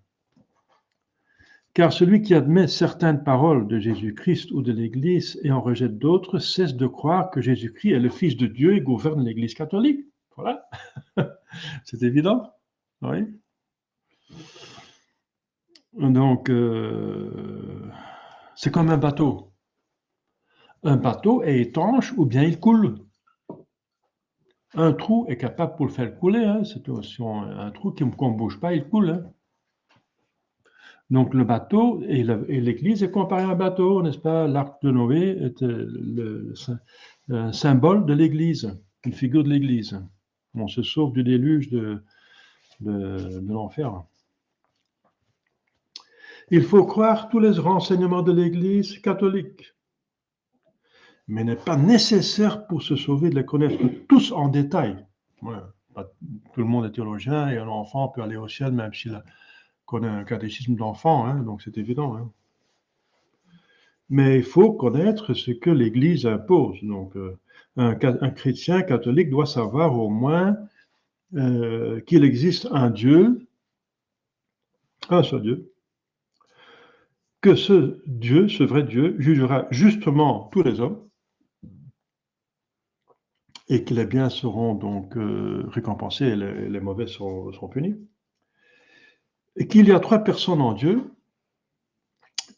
Car celui qui admet certaines paroles de Jésus-Christ ou de l'Église et en rejette d'autres cesse de croire que Jésus-Christ est le Fils de Dieu et gouverne l'Église catholique. Voilà. C'est évident. Oui. Donc, c'est comme un bateau. Un bateau est étanche ou bien il coule. Un trou est capable pour le faire couler. Hein. C'est aussi un trou qu'on ne bouge pas, il coule. Hein. Donc le bateau et l'Église est comparé à un bateau, n'est-ce pas? L'arc de Noé était un symbole de l'Église, une figure de l'Église. On se sauve du déluge de l'enfer. Il faut croire tous les renseignements de l'Église catholique, mais il n'est pas nécessaire pour se sauver de les connaître tous en détail. Ouais, tout le monde est théologien et un enfant peut aller au ciel même s'il connaît un catéchisme d'enfant, hein, donc c'est évident. Hein. Mais il faut connaître ce que l'Église impose. Donc, un chrétien catholique doit savoir au moins qu'il existe un Dieu, un seul Dieu, que ce Dieu, ce vrai Dieu, jugera justement tous les hommes et que les biens seront donc récompensés et les mauvais seront punis. Et qu'il y a trois personnes en Dieu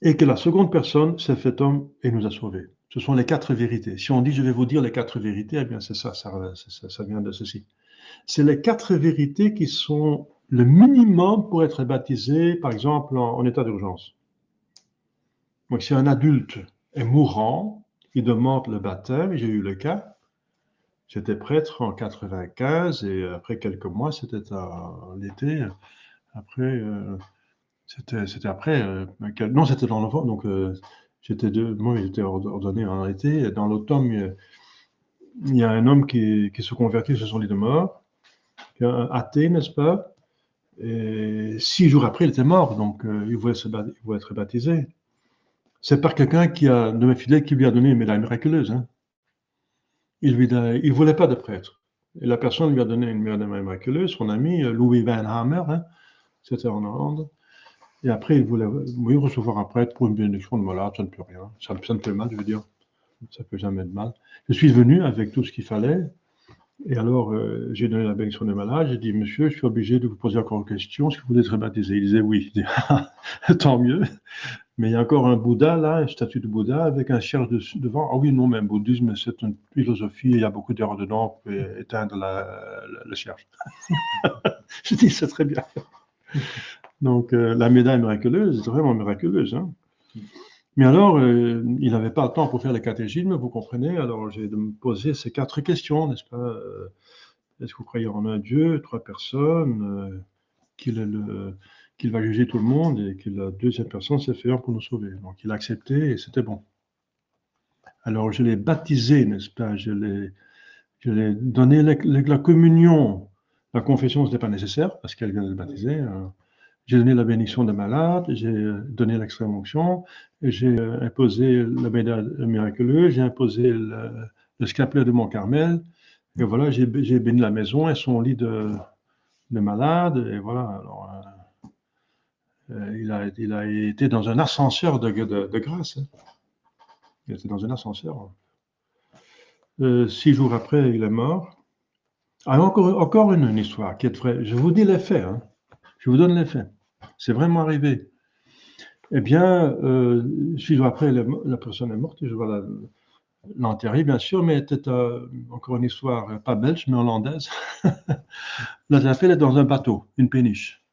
et que la seconde personne s'est fait homme et nous a sauvés. Ce sont les quatre vérités. Si on dit je vais vous dire les quatre vérités, eh bien c'est ça vient de ceci. C'est les quatre vérités qui sont le minimum pour être baptisé, par exemple, en état d'urgence. Donc, si un adulte est mourant, il demande le baptême, j'ai eu le cas. J'étais prêtre en 95 et après quelques mois, c'était à l'été. Après, c'était après. Non, c'était dans l'enfant. Donc, moi, j'étais ordonné en été. Dans l'automne, il y a un homme qui se convertit sur son lit de mort, qui est un athée, n'est-ce pas? Et 6 jours après, il était mort, donc il voulait être baptisé. C'est par quelqu'un de mes fidèles qui lui a donné une médaille miraculeuse. Hein. Il ne voulait pas de prêtre. Et la personne lui a donné une médaille miraculeuse, son ami Louis Van Hammer, hein, c'était en Hollande. Et après, il voulait recevoir un prêtre pour une bénédiction de malade, ça ne peut rien. Ça ne fait mal, je veux dire. Ça ne peut jamais être mal. Je suis venu avec tout ce qu'il fallait. Et alors, j'ai donné la bénédiction des malades. J'ai dit, monsieur, je suis obligé de vous poser encore une question. Est-ce que vous voulez être baptisé? Il disait oui. Je dis, tant mieux. Mais il y a encore un Bouddha, là, une statue de Bouddha avec un cierge devant. Ah oui, non, mais le bouddhisme, c'est une philosophie. Il y a beaucoup d'erreurs dedans. Vous pouvez éteindre le cierge. Je dis, c'est très bien. Donc, la médaille miraculeuse, c'est vraiment miraculeuse. Hein. Mais alors, il n'avait pas le temps pour faire le catéchisme, vous comprenez. Alors, j'ai de me poser ces quatre questions, n'est-ce pas? Est-ce que vous croyez en un Dieu, trois personnes, qu'il va juger tout le monde et que la deuxième personne s'est fait un pour nous sauver. Donc, il a accepté et c'était bon. Alors, je l'ai baptisé, n'est-ce pas? Je l'ai donné la communion. La confession, ce n'était pas nécessaire parce qu'elle vient de le baptiser. J'ai donné la bénédiction des malades, j'ai donné l'extrême onction, j'ai imposé la médaille miraculeuse, j'ai imposé le scapelet de Mont-Carmel, et voilà, j'ai béni la maison et son lit de malade, et voilà. Alors, il a été dans un ascenseur de grâce. Hein. Il était dans un ascenseur. 6 jours après, il est mort. Ah, encore une histoire qui est vraie. Je vous dis les faits. Hein. Je vous donne les faits. C'est vraiment arrivé. Eh bien, 6 jours après, la personne est morte et je vais l'enterrer, bien sûr, mais c'était encore une histoire, pas belge, mais hollandaise. La fille est dans un bateau, une péniche,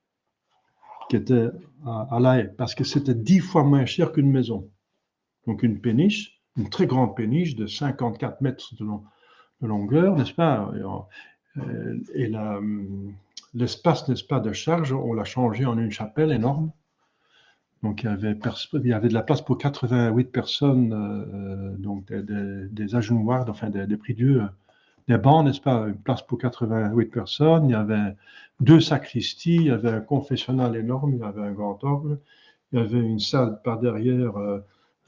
qui était à La Haye, parce que c'était 10 fois moins cher qu'une maison. Donc une péniche, une très grande péniche de 54 mètres de longueur, n'est-ce pas? Et l'espace, n'est-ce pas, de charge, on l'a changé en une chapelle énorme. Donc, il y avait de la place pour 88 personnes, donc des agenouillards, enfin des prie-dieux, des bancs, n'est-ce pas? Une place pour 88 personnes. Il y avait 2 sacristies, il y avait un confessionnal énorme, il y avait un grand orgue, il y avait une salle par derrière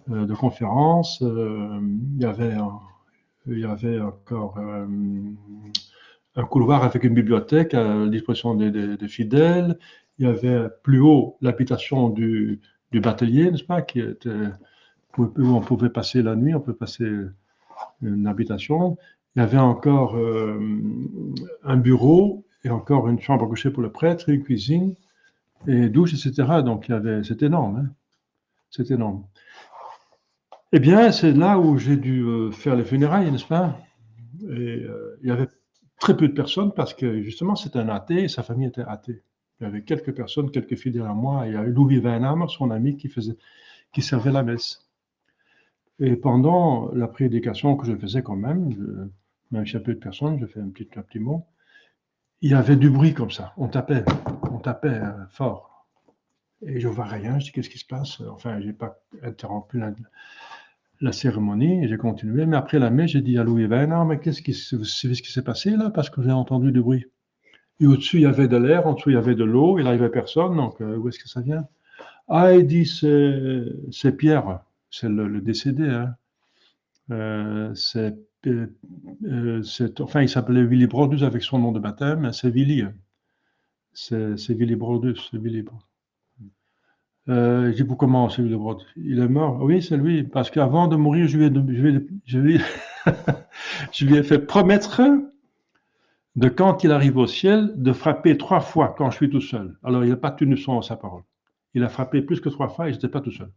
de conférence, il y avait encore un couloir avec une bibliothèque à disposition des fidèles. Il y avait plus haut l'habitation du batelier, n'est-ce pas, où on pouvait passer la nuit, on peut passer une habitation. Il y avait encore un bureau et encore une chambre à coucher pour le prêtre, une cuisine, et douche, etc. Donc, c'est énorme. Hein. C'est énorme. Eh bien, c'est là où j'ai dû faire les funérailles, n'est-ce pas? Et il y avait très peu de personnes parce que justement, c'était un athée et sa famille était athée. Il y avait quelques personnes, quelques fidèles à moi. Et il y avait Louis Weinhammer, son ami, qui servait la messe. Et pendant la prédication que je faisais quand même, même si il y a peu de personnes, je fais un petit mot, il y avait du bruit comme ça. On tapait fort. Et je vois rien, je dis qu'est-ce qui se passe? Enfin, j'ai pas interrompu la cérémonie et j'ai continué. Mais après la messe, j'ai dit à Louis Weinhammer, mais vous savez ce qui s'est passé là? Parce que j'ai entendu du bruit. Et au-dessus, il y avait de l'air, en dessous, il y avait de l'eau, il n'arrivait personne, donc où est-ce que ça vient? Ah, il dit, c'est Pierre, c'est le décédé, hein. Enfin, il s'appelait Willy Brodus avec son nom de baptême, c'est Willy. Hein. C'est Willy Brodus, c'est Willy. Je dis, pour comment c'est Willy Brodus? Il est mort? Oui, c'est lui, parce qu'avant de mourir, je lui ai fait promettre de quand il arrive au ciel, de frapper 3 fois quand je suis tout seul. Alors, il n'a pas tenu sa parole. Il a frappé plus que 3 fois et je n'étais pas tout seul.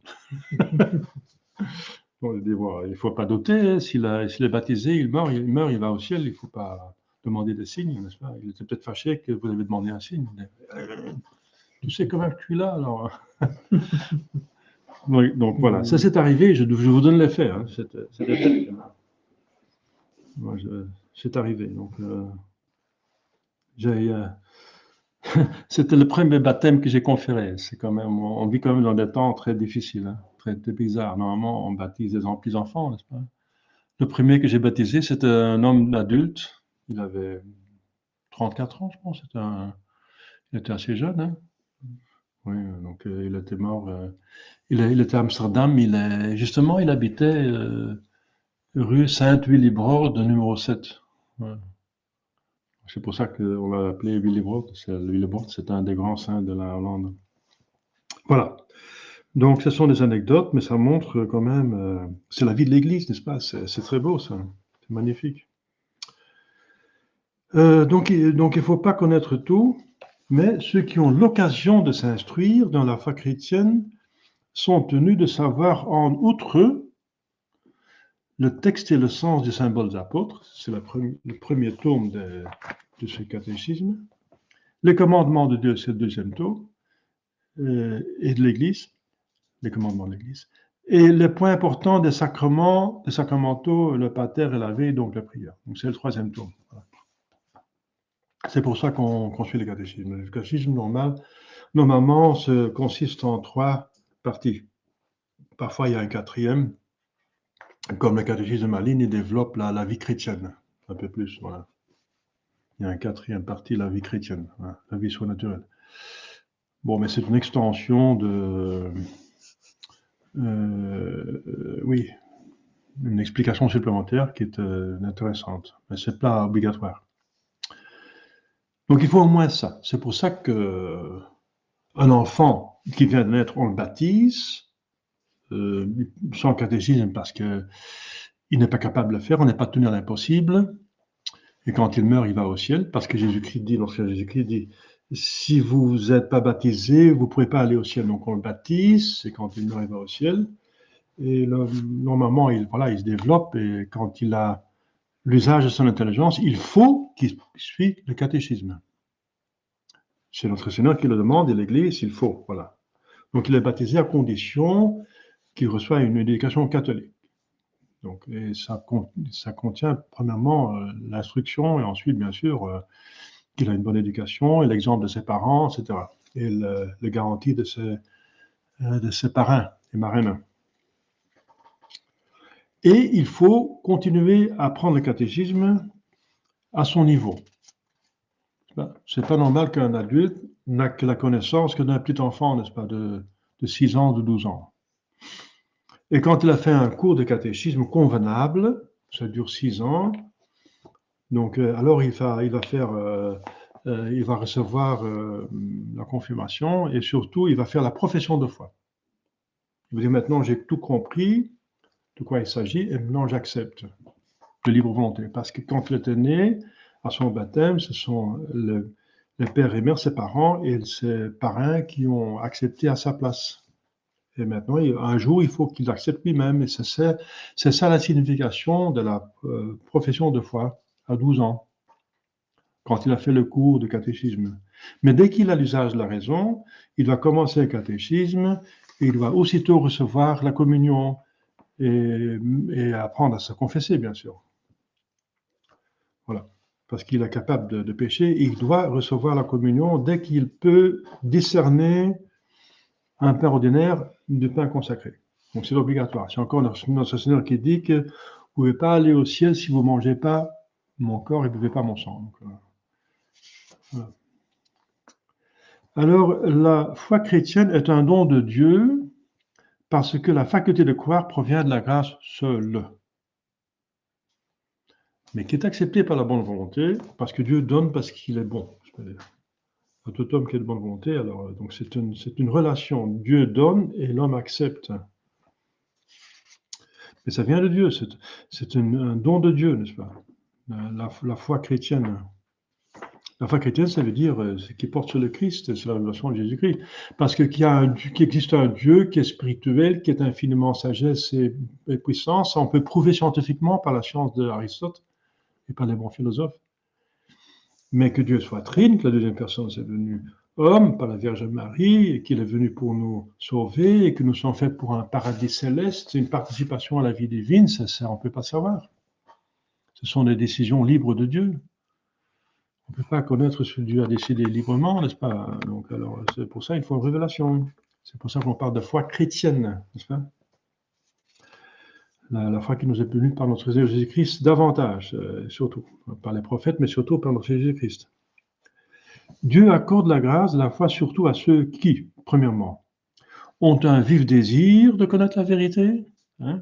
Bon, il dit, bon, il ne faut pas douter, s'il est baptisé, il meurt, il va au ciel, il ne faut pas demander des signes, n'est-ce pas? Il était peut-être fâché que vous avez demandé un signe. Tu sais quand même que je suis là, alors. Oui, donc voilà, ça s'est arrivé, je vous donne les faits. Hein. C'est arrivé. Donc, c'était le premier baptême que j'ai conféré. C'est quand même, on vit quand même dans des temps très difficiles, hein, très bizarres. Normalement, on baptise des petits enfants, n'est-ce pas? Le premier que j'ai baptisé, c'était un homme adulte. Il avait 34 ans, je pense. Il était assez jeune. Hein. Oui, donc il était mort. Il était à Amsterdam. Justement, il habitait rue Saint-Willibrord, numéro 7. Ouais. C'est pour ça qu'on l'a appelé Willibrord. Willibrord, c'est un des grands saints de la Hollande. Voilà. Donc, ce sont des anecdotes, mais ça montre quand même. C'est la vie de l'Église, n'est-ce pas? C'est très beau, ça. C'est magnifique. Donc, il ne faut pas connaître tout, mais ceux qui ont l'occasion de s'instruire dans la foi chrétienne sont tenus de savoir, en outre, le texte et le sens des symboles des apôtres, c'est le premier tome de ce catéchisme, les commandements de Dieu, c'est le deuxième tome, et de l'Église, les commandements de l'Église, et les points importants des sacrements, des sacramentaux, le pater et la veille, donc la prière. Donc c'est le troisième tome. Voilà. C'est pour ça qu'on suit le catéchisme. Le catéchisme normalement, consiste en 3 parties. Parfois, il y a un quatrième, comme le catéchisme de Malines, il développe la vie chrétienne, un peu plus. Voilà. Il y a un quatrième partie, la vie chrétienne, hein, la vie surnaturelle. Bon, mais c'est une extension oui, une explication supplémentaire qui est intéressante, mais c'est pas obligatoire. Donc il faut au moins ça. C'est pour ça que un enfant qui vient de naître, on le baptise sans catéchisme parce que il n'est pas capable de le faire, on n'est pas tenu à l'impossible. Et quand il meurt, il va au ciel, parce que Jésus-Christ dit, lorsque Jésus-Christ dit, si vous n'êtes pas baptisé, vous ne pourrez pas aller au ciel. Donc on le baptise, et quand il meurt, il va au ciel. Et normalement, il se développe, et quand il a l'usage de son intelligence, il faut qu'il suive le catéchisme. C'est notre Seigneur qui le demande, et l'Église, il faut, voilà. Donc il est baptisé à condition qu'il reçoive une éducation catholique. Donc, et ça contient premièrement l'instruction, et ensuite, bien sûr, qu'il a une bonne éducation, et l'exemple de ses parents, etc. Et le garantie de ses parrains et marraines. Et il faut continuer à apprendre le catéchisme à son niveau. C'est pas normal qu'un adulte n'a que la connaissance que d'un petit enfant, n'est-ce pas, de 6 ans, de 12 ans. Et quand il a fait un cours de catéchisme convenable, ça dure 6 ans, donc alors il va recevoir la confirmation et surtout il va faire la profession de foi. Il va dire maintenant j'ai tout compris de quoi il s'agit et maintenant j'accepte de libre volonté. Parce que quand il était né, à son baptême, ce sont le père et mère, ses parents et ses parrains qui ont accepté à sa place. Et maintenant, un jour, il faut qu'il accepte lui-même. Et c'est ça la signification de la profession de foi à 12 ans, quand il a fait le cours de catéchisme. Mais dès qu'il a l'usage de la raison, il doit commencer le catéchisme et il doit aussitôt recevoir la communion et apprendre à se confesser, bien sûr. Voilà. Parce qu'il est capable de pécher, il doit recevoir la communion dès qu'il peut discerner un pain ordinaire du pain consacré. Donc c'est obligatoire. C'est encore notre Seigneur qui dit que vous ne pouvez pas aller au ciel si vous ne mangez pas mon corps et ne buvez pas mon sang. Donc, voilà. Alors, la foi chrétienne est un don de Dieu parce que la faculté de croire provient de la grâce seule, mais qui est acceptée par la bonne volonté parce que Dieu donne parce qu'il est bon. À tout homme qui est de bonne volonté, alors donc c'est une relation. Dieu donne et l'homme accepte. Mais ça vient de Dieu, c'est un don de Dieu, n'est-ce pas? La foi chrétienne. La foi chrétienne, ça veut dire ce qui porte sur le Christ, c'est la révélation de Jésus-Christ. Parce qu'il existe un Dieu qui est spirituel, qui est infiniment sagesse et puissance. Ça, on peut prouver scientifiquement par la science d'Aristote et par les bons philosophes. Mais que Dieu soit trine, que la deuxième personne s'est venue homme par la Vierge Marie, et qu'il est venu pour nous sauver, et que nous sommes faits pour un paradis céleste, c'est une participation à la vie divine, ça on ne peut pas savoir. Ce sont des décisions libres de Dieu. On ne peut pas connaître ce que Dieu a décidé librement, n'est-ce pas? Donc, alors, c'est pour ça qu'il faut une révélation. C'est pour ça qu'on parle de foi chrétienne, n'est-ce pas? La foi qui nous est venue par notre Seigneur Jésus-Christ davantage, surtout, par les prophètes, mais surtout par notre Seigneur Jésus-Christ. Dieu accorde la grâce de la foi surtout à ceux qui, premièrement, ont un vif désir de connaître la vérité. Hein?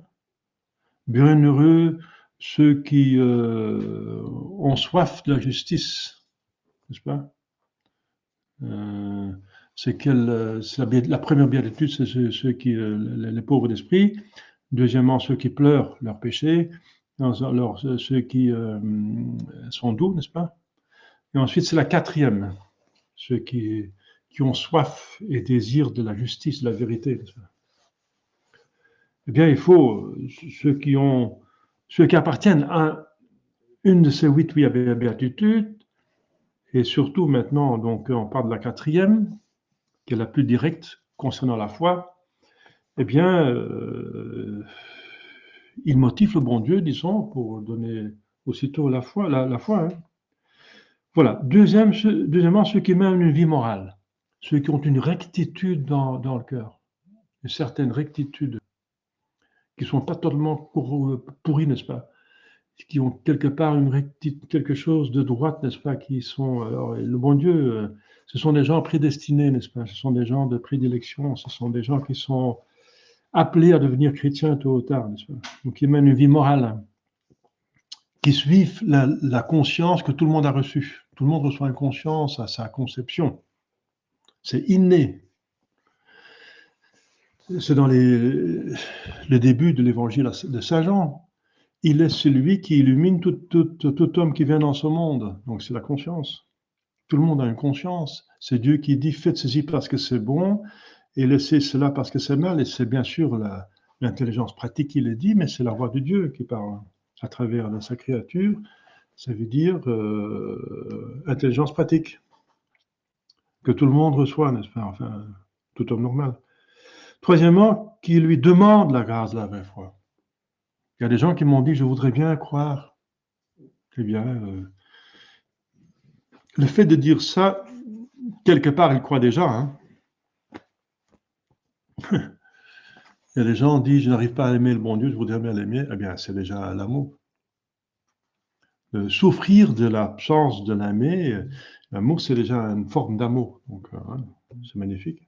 Bienheureux ceux qui ont soif de la justice, n'est-ce pas? C'est la première béatitude, c'est ceux qui, les pauvres d'esprit. Deuxièmement, ceux qui pleurent leurs péchés. Alors, ceux qui sont doux, n'est-ce pas? Et ensuite, c'est la quatrième, ceux qui ont soif et désir de la justice, de la vérité. Eh bien, il faut ceux qui appartiennent à une de ces 8 béatitudes, et surtout maintenant, donc, on parle de la quatrième, qui est la plus directe concernant la foi. Eh bien, il motive le bon Dieu, disons, pour donner aussitôt la foi. Hein. Voilà. Deuxièmement, ceux qui mènent une vie morale, ceux qui ont une rectitude dans le cœur, une certaine rectitude, qui ne sont pas totalement pourris, n'est-ce pas? Qui ont quelque part quelque chose de droite, n'est-ce pas? Qui sont, alors, le bon Dieu, ce sont des gens prédestinés, n'est-ce pas? Ce sont des gens de prédilection, ce sont des gens qui sont appelés à devenir chrétiens tôt ou tard, n'est-ce pas? Donc, ils mènent une vie morale, qui suivent la conscience que tout le monde a reçue. Tout le monde reçoit une conscience à sa conception. C'est inné. C'est dans le début de l'évangile de Saint Jean. Il est celui qui illumine tout homme qui vient dans ce monde. Donc c'est la conscience. Tout le monde a une conscience. C'est Dieu qui dit faites ceci parce que c'est bon et laissez cela parce que c'est mal. Et c'est bien sûr l'intelligence pratique qui le dit, mais c'est la voix de Dieu qui parle à travers sa créature. Ça veut dire intelligence pratique que tout le monde reçoit, n'est-ce pas? Enfin, tout homme normal. Troisièmement, qui lui demande la grâce de la vraie foi. Il y a des gens qui m'ont dit, je voudrais bien croire. Eh bien, le fait de dire ça, quelque part, ils croient déjà. Hein. Il y a des gens qui disent, je n'arrive pas à aimer le bon Dieu, je voudrais bien l'aimer. Eh bien, c'est déjà l'amour. Souffrir de l'absence de l'aimer, l'amour, c'est déjà une forme d'amour. Donc, c'est magnifique.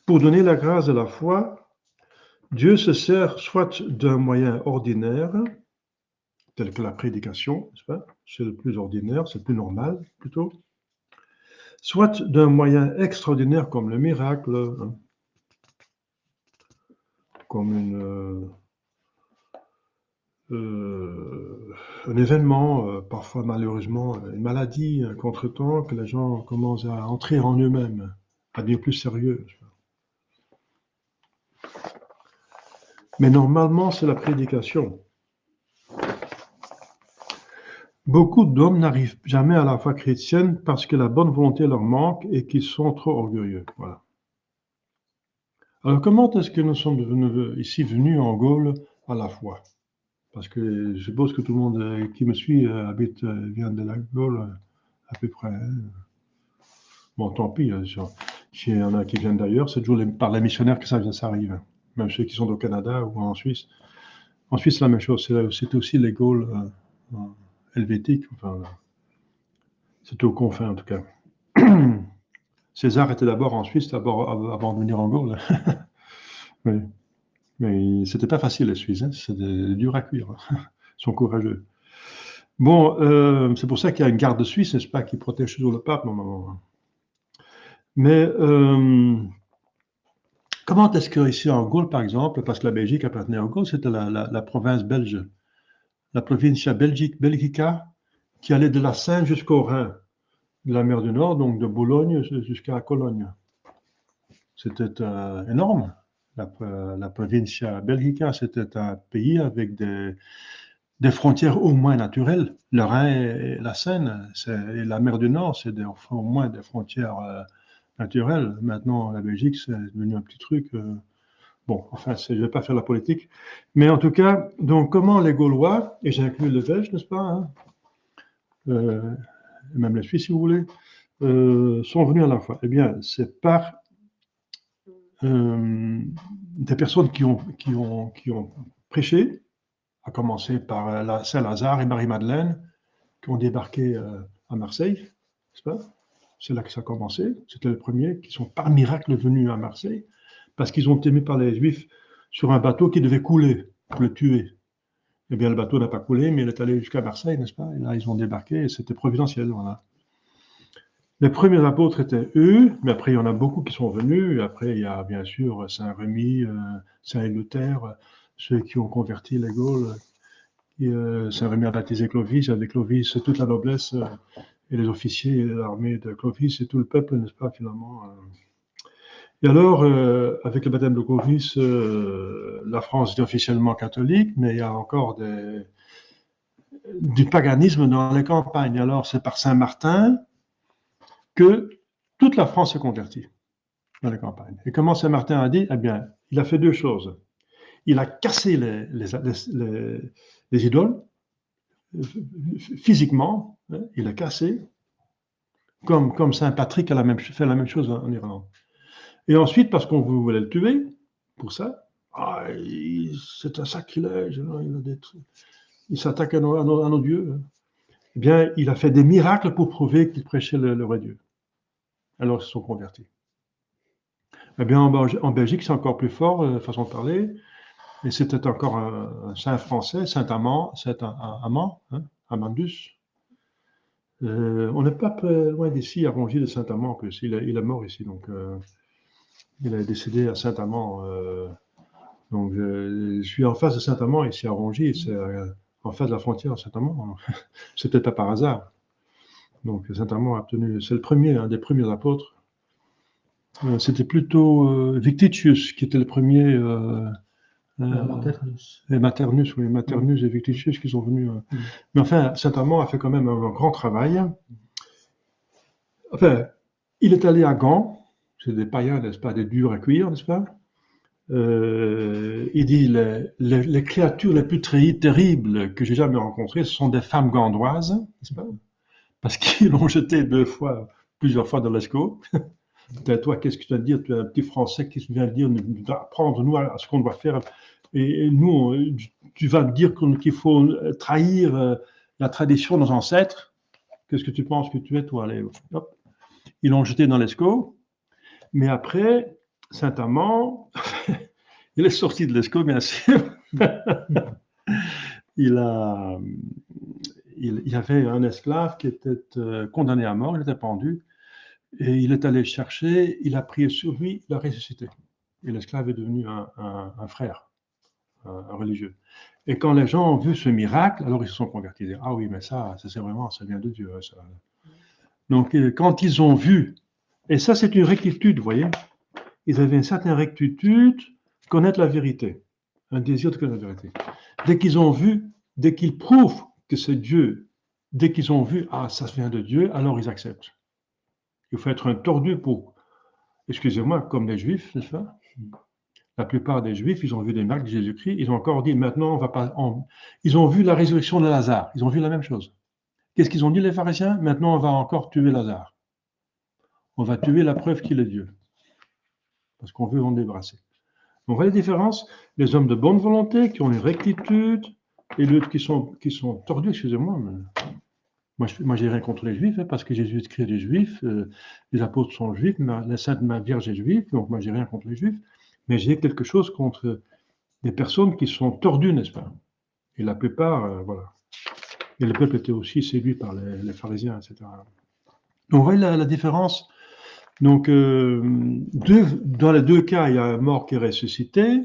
Pour donner la grâce de la foi, Dieu se sert soit d'un moyen ordinaire, tel que la prédication, n'est-ce pas? C'est le plus ordinaire, c'est le plus normal plutôt, soit d'un moyen extraordinaire comme le miracle, hein, comme un événement, parfois malheureusement une maladie, un contretemps, que les gens commencent à entrer en eux-mêmes, à devenir plus sérieux. Mais normalement, c'est la prédication. Beaucoup d'hommes n'arrivent jamais à la foi chrétienne parce que la bonne volonté leur manque et qu'ils sont trop orgueilleux. Voilà. Alors, comment est-ce que nous sommes ici venus en Gaule à la foi? Parce que je suppose que tout le monde qui me suit vient de la Gaule à peu près. Bon, tant pis, s'il y en a qui viennent d'ailleurs, c'est toujours par les missionnaires que ça arrive. Même ceux qui sont au Canada ou en Suisse. En Suisse, c'est la même chose. C'est aussi les Gaules helvétiques. Enfin, c'était aux confins, en tout cas. César était d'abord en Suisse avant de venir en Gaule. Oui. Mais c'était pas facile, les Suisses. Hein. C'était dur à cuire. Ils sont courageux. Bon, c'est pour ça qu'il y a une garde suisse, n'est-ce pas, qui protège toujours le pape, normalement. Mais comment est-ce que ici en Gaule, par exemple, parce que la Belgique appartenait en Gaule, c'était la province belge, la provincia Belgica, qui allait de la Seine jusqu'au Rhin, de la mer du Nord, donc de Boulogne jusqu'à Cologne. C'était énorme. La provincia Belgica, c'était un pays avec des frontières au moins naturelles. Le Rhin et la Seine, et la mer du Nord, c'est au moins des frontières naturelles. Maintenant, la Belgique, c'est devenu un petit truc. Bon, enfin, je ne vais pas faire la politique. Mais en tout cas, donc, comment les Gaulois, et j'inclus les Belges, n'est-ce pas, hein, même les Suisses, si vous voulez, sont venus à la foi? Eh bien, c'est par des personnes qui ont prêché, à commencer par Saint-Lazare et Marie-Madeleine, qui ont débarqué à Marseille, n'est-ce pas? C'est là que ça a commencé. C'était les premiers qui sont par miracle venus à Marseille, parce qu'ils ont été mis par les Juifs sur un bateau qui devait couler pour le tuer. Eh bien, le bateau n'a pas coulé, mais il est allé jusqu'à Marseille, n'est-ce pas? Et là, ils ont débarqué, et c'était providentiel, voilà. Les premiers apôtres étaient eux, mais après, il y en a beaucoup qui sont venus. Et après, il y a bien sûr Saint-Rémy, Saint-Luther, ceux qui ont converti les Gaules. Saint-Rémy a baptisé Clovis. Avec Clovis, toute la noblesse et les officiers et l'armée de Clovis et tout le peuple, n'est-ce pas, finalement. Et alors, avec le baptême de Clovis, la France est officiellement catholique, mais il y a encore du paganisme dans les campagnes. Alors, c'est par Saint-Martin que toute la France s'est convertie dans les campagnes. Et comment Saint-Martin a dit? Eh bien, il a fait deux choses. Il a cassé les idoles, physiquement, hein, il a cassé, comme Saint Patrick fait la même chose en Irlande. Et ensuite, parce qu'on voulait le tuer, pour ça, c'est un sacrilège, il s'attaque à nos dieux. Eh bien, il a fait des miracles pour prouver qu'il prêchait le vrai Dieu. Alors, ils se sont convertis. Eh bien, en Belgique, c'est encore plus fort, façon de parler. Et c'était encore un saint français, Saint Amand, hein, Amandus. On n'est pas très loin d'ici, à Rongy de Saint-Amand en plus. Il est mort ici, donc il est décédé à Saint-Amand. Donc je suis en face de Saint-Amand ici à Rongy, c'est en face de la frontière à Saint-Amand. C'est peut-être pas par hasard. Donc Saint-Amand a obtenu, c'est le premier, un des premiers apôtres. C'était plutôt Victitius qui était le premier. Maternus. Et Maternus, oui, Maternus et Victitius qui sont venus. Mais enfin, Saint-Amand a fait quand même un grand travail. Enfin, il est allé à Gand, c'est des païens, n'est-ce pas, des durs à cuire, n'est-ce pas? Il dit les créatures les plus terribles que j'ai jamais rencontrées, ce sont des femmes gandoises, n'est-ce pas? Parce qu'ils l'ont jeté plusieurs fois dans l'Escaut. Toi, qu'est-ce que tu vas dire? Tu es un petit Français, qu'est-ce que tu viens de dire? Apprendre-nous à ce qu'on doit faire. Et nous, tu vas dire qu'il faut trahir la tradition de nos ancêtres. Qu'est-ce que tu penses que tu es, toi? Allez, hop. Ils l'ont jeté dans l'Escaut. Mais après, Saint-Amand, il est sorti de l'Escaut, bien sûr. Il y avait un esclave qui était condamné à mort, il était pendu. Et il est allé chercher, il a prié sur lui, il a ressuscité. Et l'esclave est devenu un frère. un religieux. Et quand les gens ont vu ce miracle, alors ils se sont convertis. Ils disent, ah oui, mais ça c'est vraiment, ça vient de Dieu. Ça. Donc, quand ils ont vu, et ça c'est une rectitude, vous voyez, ils avaient une certaine rectitude, connaître la vérité, un désir de connaître la vérité. Dès qu'ils ont vu, dès qu'ils prouvent que c'est Dieu, dès qu'ils ont vu, ah, ça vient de Dieu, alors ils acceptent. Il faut être un tordu pour, excusez-moi, comme les Juifs, n'est-ce pas? La plupart des Juifs, ils ont vu des miracles de Jésus-Christ, ils ont encore dit, maintenant, on va pas... Ils ont vu la résurrection de Lazare, ils ont vu la même chose. Qu'est-ce qu'ils ont dit, les pharisiens? Maintenant, on va encore tuer Lazare. On va tuer la preuve qu'il est Dieu. Parce qu'on veut en débarrasser. On voit les différences. Les hommes de bonne volonté, qui ont une rectitude, et d'autres qui sont tordus, excusez-moi. Moi, j'ai rien contre les Juifs, parce que Jésus-Christ est des Juifs, les apôtres sont juifs, la Sainte Vierge est juive, donc moi, j'ai rien contre les Juifs. Mais j'ai quelque chose contre des personnes qui sont tordues, n'est-ce pas? Et la plupart, voilà. Et le peuple était aussi séduit par les pharisiens, etc. Donc, vous voyez la différence. Donc, dans les deux cas, il y a un mort qui est ressuscité.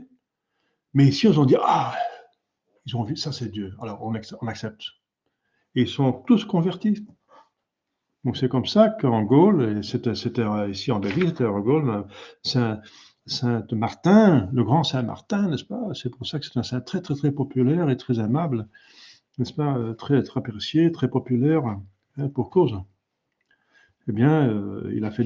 Mais ici, ils ont dit, ah, ils ont vu, ça c'est Dieu. Alors, on accepte. Et ils sont tous convertis. Donc, c'est comme ça qu'en Gaule, et c'était ici en Belgique, c'était en Gaule, Saint Martin, le grand Saint Martin, n'est-ce pas? C'est pour ça que c'est un saint très, très, très populaire et très aimable, n'est-ce pas? Très, très apprécié, très populaire, hein, pour cause. Eh bien, il a fait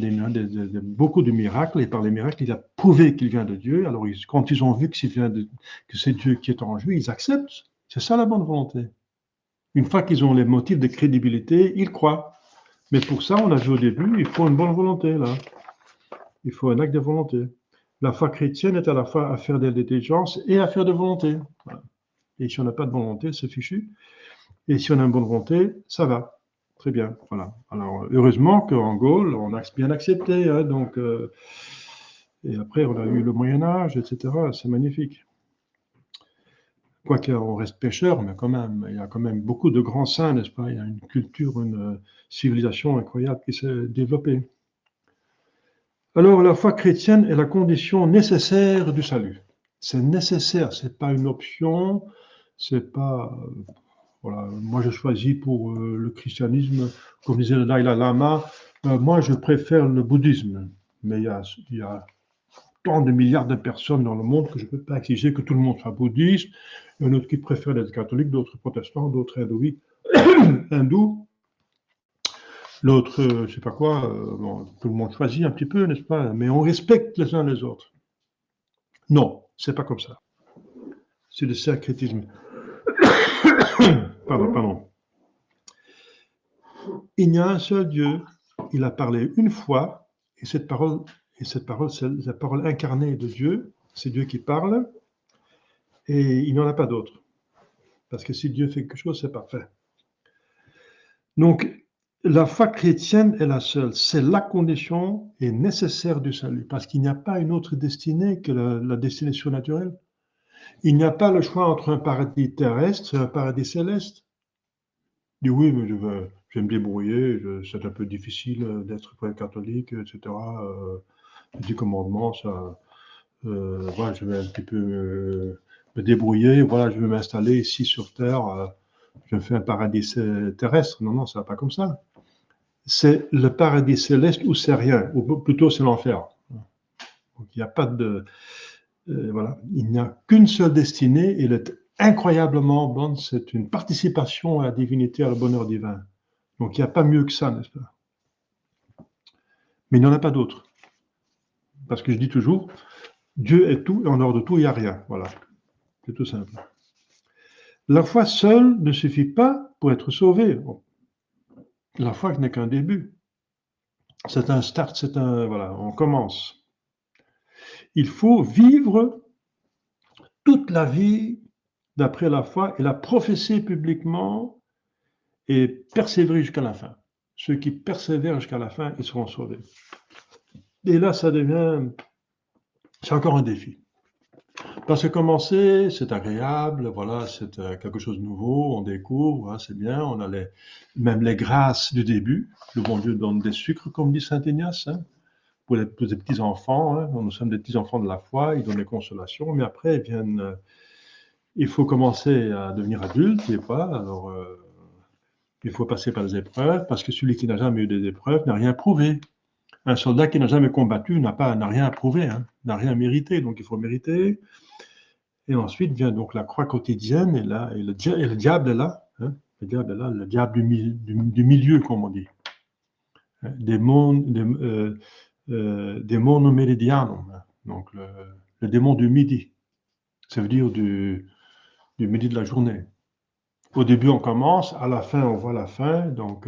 beaucoup de miracles, et par les miracles, il a prouvé qu'il vient de Dieu. Alors, quand ils ont vu que c'est Dieu qui est en jeu, ils acceptent. C'est ça la bonne volonté. Une fois qu'ils ont les motifs de crédibilité, ils croient. Mais pour ça, on a vu au début, il faut une bonne volonté, là. Il faut un acte de volonté. La foi chrétienne est à la fois affaire d'intelligence et affaire de volonté. Voilà. Et si on n'a pas de volonté, c'est fichu. Et si on a une bonne volonté, ça va. Très bien. Voilà. Alors, heureusement qu'en Gaule, on a bien accepté. Hein, donc, et après, on a eu le Moyen-Âge, etc. C'est magnifique. Quoique on reste pécheur, mais quand même, il y a quand même beaucoup de grands saints, n'est-ce pas? Il y a une culture, une civilisation incroyable qui s'est développée. Alors, la foi chrétienne est la condition nécessaire du salut. C'est nécessaire, c'est pas une option, c'est pas. Voilà, moi je choisis pour le christianisme, comme disait le Dalai Lama, moi je préfère le bouddhisme. Mais il y a tant de milliards de personnes dans le monde que je ne peux pas exiger que tout le monde soit bouddhiste. Il y en a d'autres qui préfèrent être catholiques, d'autres protestants, d'autres hindous. L'autre, je ne sais pas quoi, bon, tout le monde choisit un petit peu, n'est-ce pas? Mais on respecte les uns les autres. Non, c'est pas comme ça. C'est le syncrétisme. Pardon. Il n'y a un seul Dieu. Il a parlé une fois, et cette parole, c'est la parole incarnée de Dieu. C'est Dieu qui parle, et il n'y en a pas d'autre. Parce que si Dieu fait quelque chose, c'est parfait. Donc, la foi chrétienne est la seule. C'est la condition et nécessaire du salut. Parce qu'il n'y a pas une autre destinée que la destinée surnaturelle. Il n'y a pas le choix entre un paradis terrestre et un paradis céleste. Il dit oui, mais je vais me débrouiller. C'est un peu difficile d'être catholique, etc. Les 10 commandements, ça, voilà, je vais un petit peu me débrouiller. Voilà, je vais m'installer ici sur Terre. Je fais un paradis terrestre. Non, ça va pas comme ça. C'est le paradis céleste ou c'est rien, ou plutôt c'est l'enfer. Donc il n'y a pas de... voilà, il n'y a qu'une seule destinée, et elle est incroyablement bonne, c'est une participation à la divinité, à le bonheur divin. Donc il n'y a pas mieux que ça, n'est-ce pas? Mais il n'y en a pas d'autre. Parce que je dis toujours, Dieu est tout, et en dehors de tout, il n'y a rien. Voilà, c'est tout simple. La foi seule ne suffit pas pour être sauvé. Bon. La foi n'est qu'un début. C'est un start, voilà, on commence. Il faut vivre toute la vie d'après la foi et la professer publiquement et persévérer jusqu'à la fin. Ceux qui persévèrent jusqu'à la fin, ils seront sauvés. Et là, c'est encore un défi. Parce que commencer, c'est agréable, voilà, c'est quelque chose de nouveau, on découvre, hein, c'est bien, on a même les grâces du début. Le bon Dieu donne des sucres, comme dit saint Ignace, hein, pour les petits enfants. Hein, nous sommes des petits enfants de la foi, ils donnent des consolations, mais après viennent il faut commencer à devenir adulte, des fois. Alors, il faut passer par des épreuves, parce que celui qui n'a jamais eu des épreuves n'a rien prouvé. Un soldat qui n'a jamais combattu n'a rien prouvé, hein, n'a rien mérité, donc il faut mériter. Et ensuite vient donc la croix quotidienne, et là, et le diable est là, hein, le diable est là, le diable du milieu, comme on dit. Démon meridianum, donc le démon du midi. Ça veut dire du midi de la journée. Au début, on commence, à la fin, on voit la fin, donc,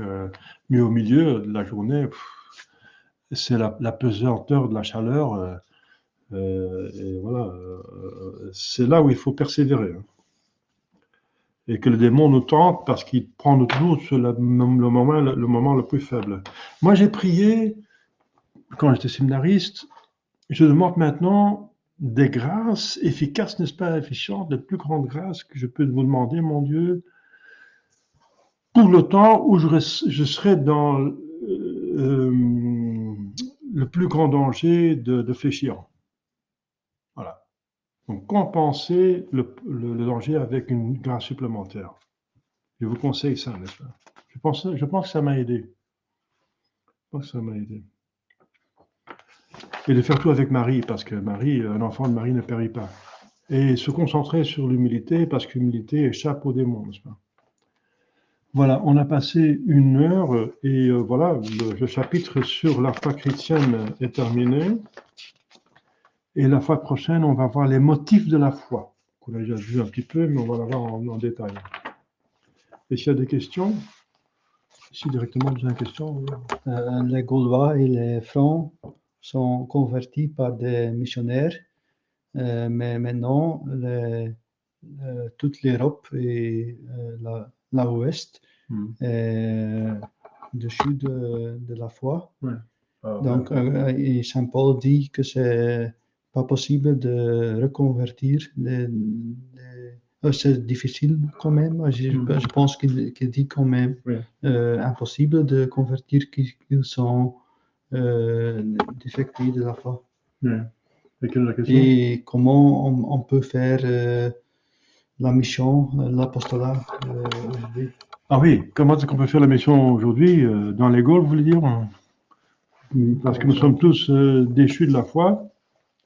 mais au milieu de la journée, c'est la pesanteur de la chaleur, et voilà, c'est là où il faut persévérer, hein. Et que le démon nous tente parce qu'il prend toujours sur le moment le plus faible. Moi, j'ai prié, quand j'étais séminariste, je demande maintenant des grâces efficaces, n'est-ce pas, efficientes, de plus grandes grâces que je peux vous demander, mon Dieu, pour le temps où je serai dans le plus grand danger de fléchir. Voilà. Donc, compenser le danger avec une grâce supplémentaire. Je vous conseille ça, n'est-ce pas? Je pense que ça m'a aidé. Je pense que ça m'a aidé. Et de faire tout avec Marie, parce que Marie, un enfant de Marie ne périt pas. Et se concentrer sur l'humilité, parce que l'humilité échappe au démon, n'est-ce pas? Voilà, on a passé 1 heure, et voilà, le chapitre sur la foi chrétienne est terminé. Et la fois prochaine, on va voir les motifs de la foi, qu'on a déjà vu un petit peu, mais on va la voir en détail. Et s'il y a des questions, ici directement, vous avez une question? Les Gaulois et les Francs sont convertis par des missionnaires, mais maintenant, toute l'Europe et l'Ouest est dessus de la foi. Ouais. Donc, et Saint Paul dit que c'est pas possible de reconvertir c'est difficile quand même. Je pense qu'il dit quand même impossible de convertir qu'ils sont défectués de la foi. Et quelle est la question? Et comment on peut faire la mission, l'apostolat aujourd'hui? Ah oui, comment est-ce qu'on peut faire la mission aujourd'hui dans les Gaules, vous voulez dire? Parce que nous sommes tous déchus de la foi,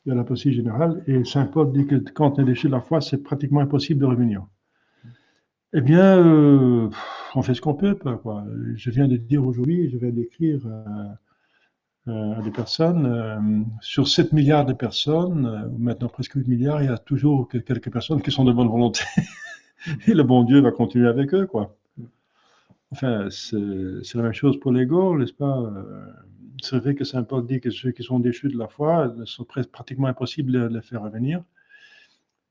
il y a l'apostasie générale, et Saint Paul dit que quand on est déchu de la foi, c'est pratiquement impossible de revenir. Eh bien, on fait ce qu'on peut, quoi. Je viens de dire aujourd'hui, je viens d'écrire à des personnes, sur 7 milliards de personnes, maintenant presque 8 milliards, il y a toujours quelques personnes qui sont de bonne volonté. Et le bon Dieu va continuer avec eux, quoi. Enfin, c'est la même chose pour les Gaules, n'est-ce pas? C'est vrai que Saint Paul dit que ceux qui sont déchus de la foi, sont pratiquement impossible de les faire revenir.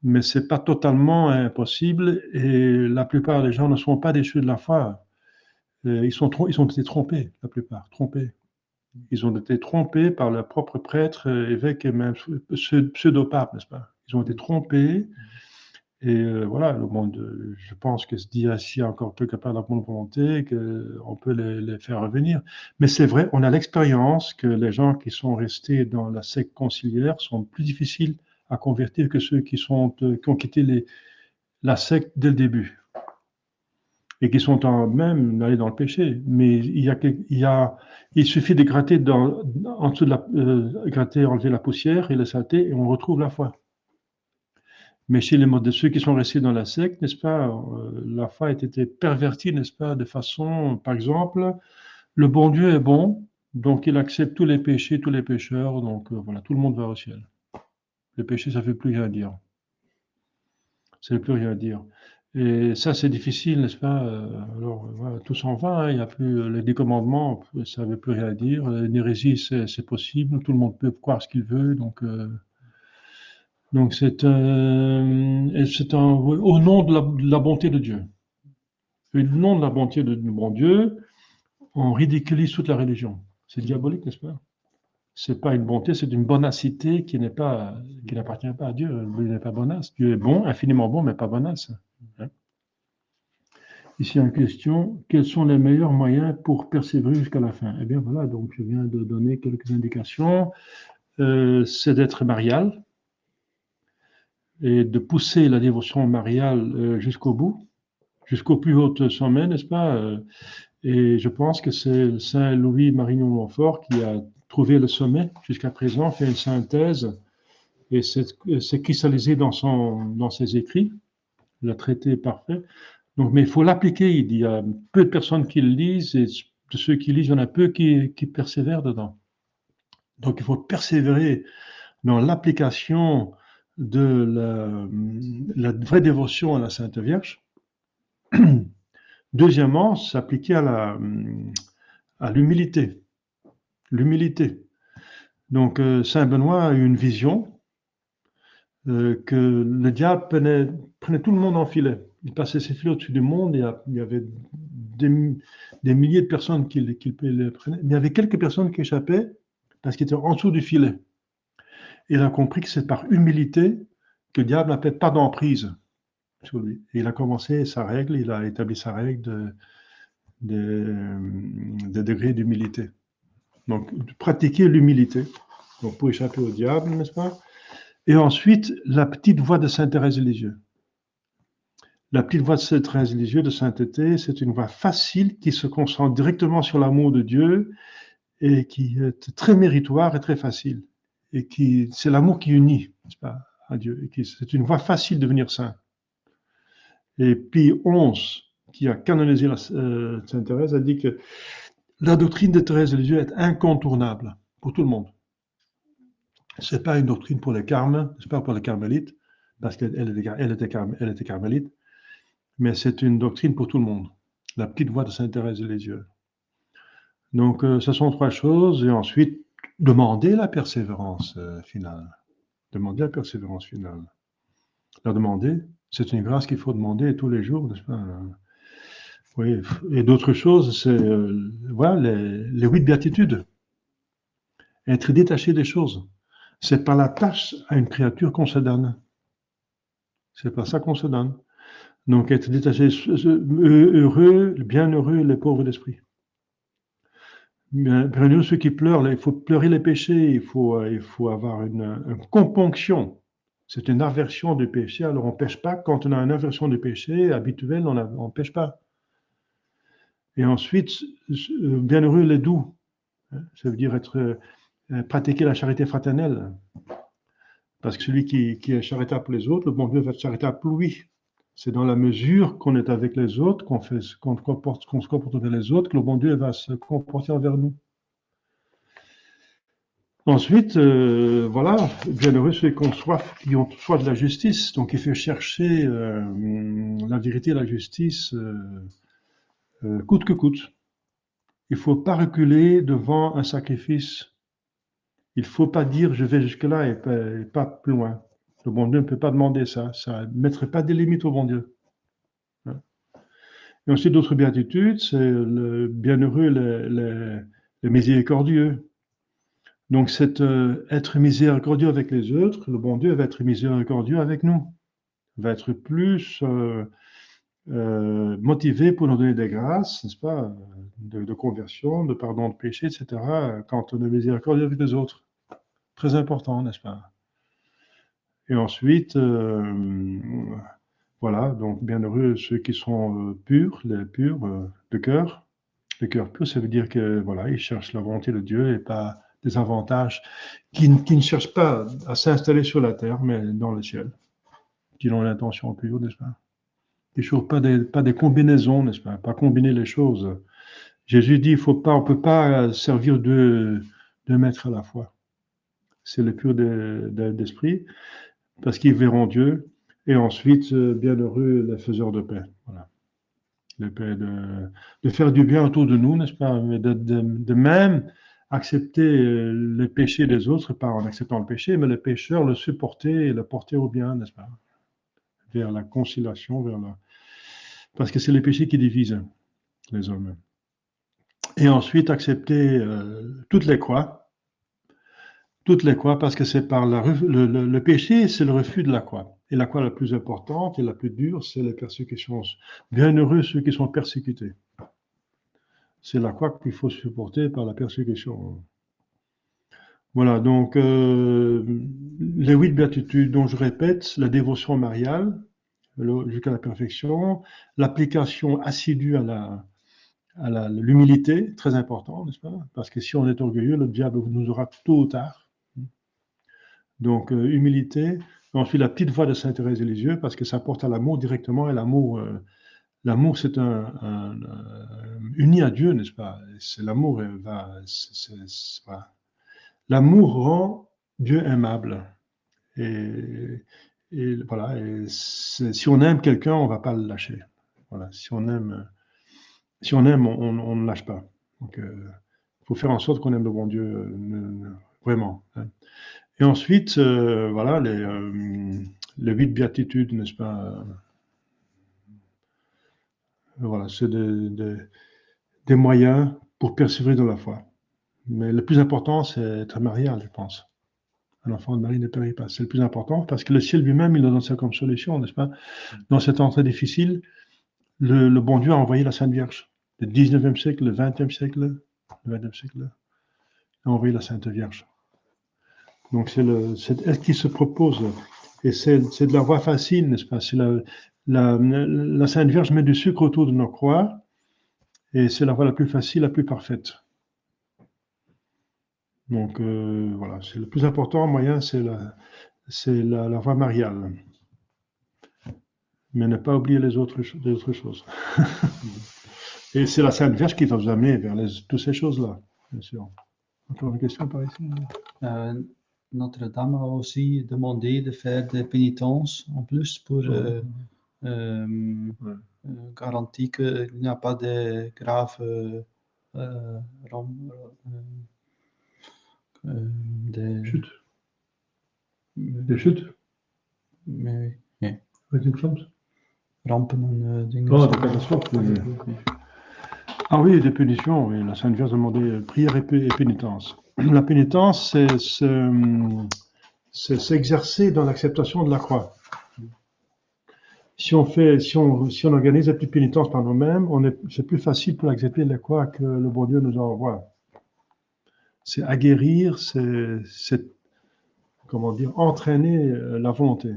Mais c'est pas totalement impossible, et la plupart des gens ne sont pas déchus de la foi. Ils ont été trompés, la plupart, trompés. Ils ont été trompés par leur propre prêtre, évêque et même pseudo-pape, n'est-ce pas? Ils ont été trompés. Et voilà, le monde, je pense que se dit s'il y a encore quelque part la bonne volonté, qu'on peut les faire revenir. Mais c'est vrai, on a l'expérience que les gens qui sont restés dans la secte conciliaire sont plus difficiles à convertir que ceux qui ont quitté la secte dès le début et qui sont même allés dans le péché. Mais il suffit de gratter en dessous de gratter, enlever la poussière et la saleté, et on retrouve la foi. Mais chez de ceux qui sont restés dans la secte, n'est-ce pas, la foi a été pervertie, n'est-ce pas, de façon, par exemple, le bon Dieu est bon, donc il accepte tous les péchés, tous les pécheurs, donc voilà, tout le monde va au ciel. Le péché, ça ne veut plus rien dire. Ça ne veut plus rien dire. Et ça, c'est difficile, n'est-ce pas? Alors, voilà, tout s'en va, hein, il n'y a plus les 10 commandements, ça ne veut plus rien dire. L'hérésie, c'est possible, tout le monde peut croire ce qu'il veut, donc c'est au nom de la bonté de Dieu. Et au nom de la bonté de mon Dieu, on ridiculise toute la religion. C'est diabolique, n'est-ce pas? C'est pas une bonté, c'est une bonacité qui n'appartient pas à Dieu. Dieu n'est pas bonasse. Dieu est bon, infiniment bon, mais pas bonasse. Hein? Ici, une question. Quels sont les meilleurs moyens pour persévérer jusqu'à la fin? Eh bien, voilà, donc je viens de donner quelques indications. C'est d'être marial. et de pousser la dévotion mariale jusqu'au bout, jusqu'aux plus hautes sommets, n'est-ce pas? Et je pense que c'est Saint Louis-Marie Montfort qui a trouvé le sommet jusqu'à présent, fait une synthèse, et c'est cristallisé dans ses écrits, le traité parfait. Donc, mais il faut l'appliquer, il dit. Il y a peu de personnes qui le lisent, et de ceux qui lisent, il y en a peu qui persévèrent dedans. Donc, il faut persévérer dans l'application de la vraie dévotion à la Sainte Vierge. Deuxièmement, s'appliquer à l'humilité. L'humilité. Donc, Saint Benoît a eu une vision que le diable prenait tout le monde en filet. Il passait ses filets au-dessus du monde, et il y avait des milliers de personnes qui le prenaient. Mais il y avait quelques personnes qui échappaient parce qu'ils étaient en dessous du filet. Et il a compris que c'est par humilité que le diable n'a peut-être pas d'emprise sur lui. Et il a commencé sa règle, il a établi sa règle de degré d'humilité. Donc, pratiquer l'humilité, donc pour échapper au diable, n'est-ce pas? Et ensuite, la petite voix de Sainte Thérèse de Lisieux. La petite voix de Sainte Thérèse de Lisieux, de sainteté, c'est une voix facile qui se concentre directement sur l'amour de Dieu et qui est très méritoire et très facile. Et c'est l'amour qui unit, n'est-ce pas, à Dieu. Et c'est une voie facile de devenir saint. Et Pie XI, qui a canonisé Sainte Thérèse, a dit que la doctrine de Thérèse de Lisieux est incontournable pour tout le monde. Ce n'est pas une doctrine pour les carmes, ce n'est pas pour les carmélites, parce qu'elle était carmélite, mais c'est une doctrine pour tout le monde. La petite voix de Sainte Thérèse de Lisieux. Donc, ce sont trois choses, et ensuite, demander la persévérance finale. Demander la persévérance finale. La demander, c'est une grâce qu'il faut demander tous les jours, n'est-ce pas? Oui, et d'autres choses, c'est voilà, les 8 béatitudes. Être détaché des choses. C'est par la tâche à une créature qu'on se donne. C'est pas ça qu'on se donne. Donc, être détaché, heureux, bienheureux, les pauvres d'esprit. Bienheureux ceux qui pleurent, il faut pleurer les péchés, il faut avoir une componction. C'est une aversion du péché, alors on ne pêche pas. Quand on a une aversion du péché habituel, on ne pêche pas. Et ensuite, bienheureux les doux. Ça veut dire pratiquer la charité fraternelle. Parce que celui qui est charitable pour les autres, le bon Dieu va être charitable pour lui. C'est dans la mesure qu'on est avec les autres, qu'on se comporte avec les autres, que le bon Dieu va se comporter envers nous. Ensuite, voilà, bienheureux ceux qui ont soif de la justice, donc il faut chercher la vérité et la justice coûte que coûte. Il ne faut pas reculer devant un sacrifice. Il ne faut pas dire je vais jusque-là et pas plus loin. Le bon Dieu ne peut pas demander ça. Ça ne mettrait pas des limites au bon Dieu. Et ensuite, d'autres béatitudes, c'est le bienheureux, les miséricordieux. Donc, c'est être miséricordieux avec les autres. Le bon Dieu va être miséricordieux avec nous. Il va être plus motivé pour nous donner des grâces, n'est-ce pas, de conversion, de pardon de péché, etc., quand on est miséricordieux avec les autres. Très important, n'est-ce pas? Et ensuite, voilà, donc bienheureux ceux qui sont purs, les purs de cœur. Le cœur pur, ça veut dire que voilà, ils cherchent la volonté de Dieu et pas des avantages, qui ne cherchent pas à s'installer sur la terre, mais dans le ciel, qui ont l'intention pure, n'est-ce pas? Pas des combinaisons, n'est-ce pas? Pas combiner les choses. Jésus dit, on ne peut pas servir deux maîtres à la fois. C'est le pur d'esprit, parce qu'ils verront Dieu. Et ensuite, bienheureux les faiseurs de paix. Voilà. De paix, de faire du bien autour de nous, n'est-ce pas? Mais de même accepter les péchés des autres, pas en acceptant le péché, mais le pécheur, le supporter et le porter au bien, n'est-ce pas? Vers la conciliation, parce que c'est les péchés qui divisent les hommes. Et ensuite, accepter toutes les croix, parce que c'est par le péché, c'est le refus de la croix. Et la croix la plus importante et la plus dure, c'est les persécutions. Bienheureux ceux qui sont persécutés. C'est la croix qu'il faut supporter par la persécution. Voilà, donc les 8 béatitudes dont je répète, la dévotion mariale jusqu'à la perfection, l'application assidue à l'humilité, très important, n'est-ce pas? Parce que si on est orgueilleux, le diable nous aura tôt ou tard. Donc, humilité. Ensuite, la petite voix de Sainte Thérèse de Lisieux, parce que ça porte à l'amour directement, et l'amour, c'est uni à Dieu, n'est-ce pas? C'est l'amour, voilà. L'amour rend Dieu aimable. Et voilà. Et si on aime quelqu'un, on ne va pas le lâcher. Voilà. Si on aime, on ne lâche pas. Donc, il faut faire en sorte qu'on aime le bon Dieu, vraiment. Hein. Et ensuite, voilà, les 8 béatitudes, n'est-ce pas? Voilà, c'est des moyens pour persévérer dans la foi. Mais le plus important, c'est être marial, je pense. Un enfant de Marie ne périt pas. C'est le plus important parce que le ciel lui-même, il nous donne ça comme solution, n'est-ce pas? Dans cette entrée difficile, le bon Dieu a envoyé la Sainte Vierge. Le 19e siècle, le 20e siècle, a envoyé la Sainte Vierge. Donc c'est elle qui se propose. Et c'est de la voie facile, n'est-ce pas? C'est la Sainte Vierge met du sucre autour de nos croix. Et c'est la voie la plus facile, la plus parfaite. Donc voilà, c'est le plus important moyen, c'est la voie mariale. Mais ne pas oublier les autres choses. Et c'est la Sainte Vierge qui va vous amener vers toutes ces choses-là, bien sûr. Encore une question par ici? Notre-Dame a aussi demandé de faire des pénitences en plus pour garantir qu'il n'y a pas de graves chutes. Des chutes? Nee. Met une chance? Rampen en dingen. Oh, des catastrophes. Ah oui, des punitions. Oui. La Sainte Vierge demandait prière et pénitence. La pénitence, c'est s'exercer dans l'acceptation de la croix. Si on organise la petite pénitence par nous-mêmes, c'est plus facile pour accepter la croix que le bon Dieu nous envoie. C'est aguerrir, c'est comment dire, entraîner la volonté.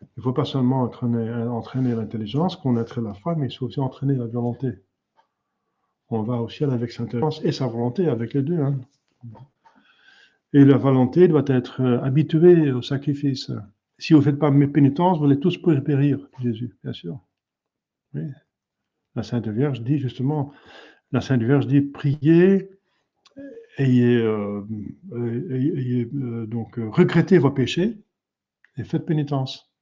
Il ne faut pas seulement entraîner l'intelligence, connaître la foi, mais il faut aussi entraîner la volonté. On va au ciel avec sa intelligence et sa volonté, avec les deux. Hein. Et la volonté doit être habituée au sacrifice. Si vous ne faites pas mes pénitences, vous allez tous périr, Jésus, bien sûr. Oui. La Sainte Vierge dit justement, priez, donc regrettez vos péchés et faites pénitence.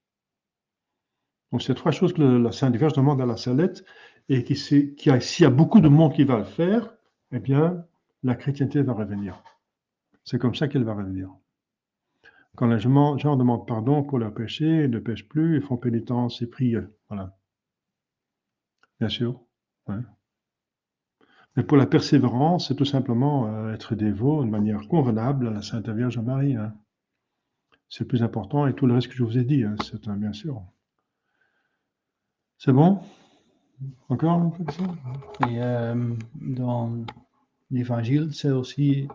Donc c'est 3 choses que la Sainte Vierge demande à la Salette et s'il y a beaucoup de monde qui va le faire, eh bien la chrétienté va revenir. C'est comme ça qu'elle va revenir. Quand les gens demandent pardon pour leurs péchés, ils ne pêchent plus, ils font pénitence et prient. Voilà. Bien sûr. Ouais. Mais pour la persévérance, c'est tout simplement être dévot de manière convenable à la Sainte Vierge Marie. Hein. C'est le plus important et tout le reste que je vous ai dit, hein, c'est bien sûr. C'est bon? Encore une question? Et dans l'évangile, c'est aussi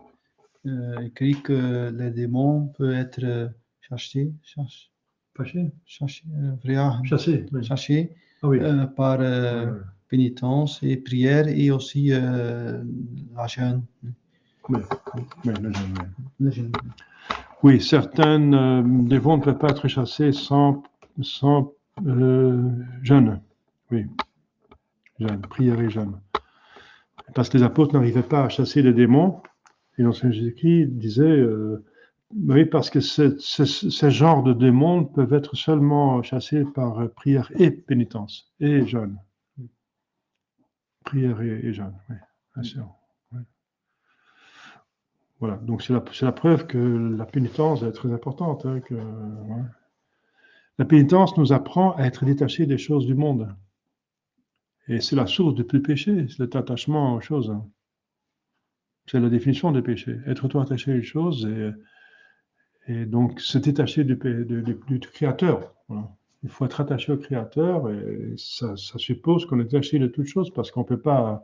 écrit que les démons peuvent être chassés, par pénitence et prière et aussi la jeûne. Oui, le jeûne. Oui, certaines démons ne peuvent pas être chassés sans jeûne. Oui, jeûne, prière et jeûne. Parce que les apôtres n'arrivaient pas à chasser les démons. Et l'ancien Jésus-Christ disait, oui, parce que ce genre de démons peuvent être seulement chassés par prière et pénitence, et jeûne. Prière et jeûne, oui, bien sûr. Oui. Voilà, donc c'est la preuve que la pénitence est très importante. Hein, ouais. La pénitence nous apprend à être détachés des choses du monde. Et c'est la source de tout péché, c'est cet attachement aux choses. Hein. C'est la définition du péché. Être trop attaché à une chose et donc se détacher du Créateur. Voilà. Il faut être attaché au Créateur et ça suppose qu'on est attaché de toutes choses parce qu'on ne peut pas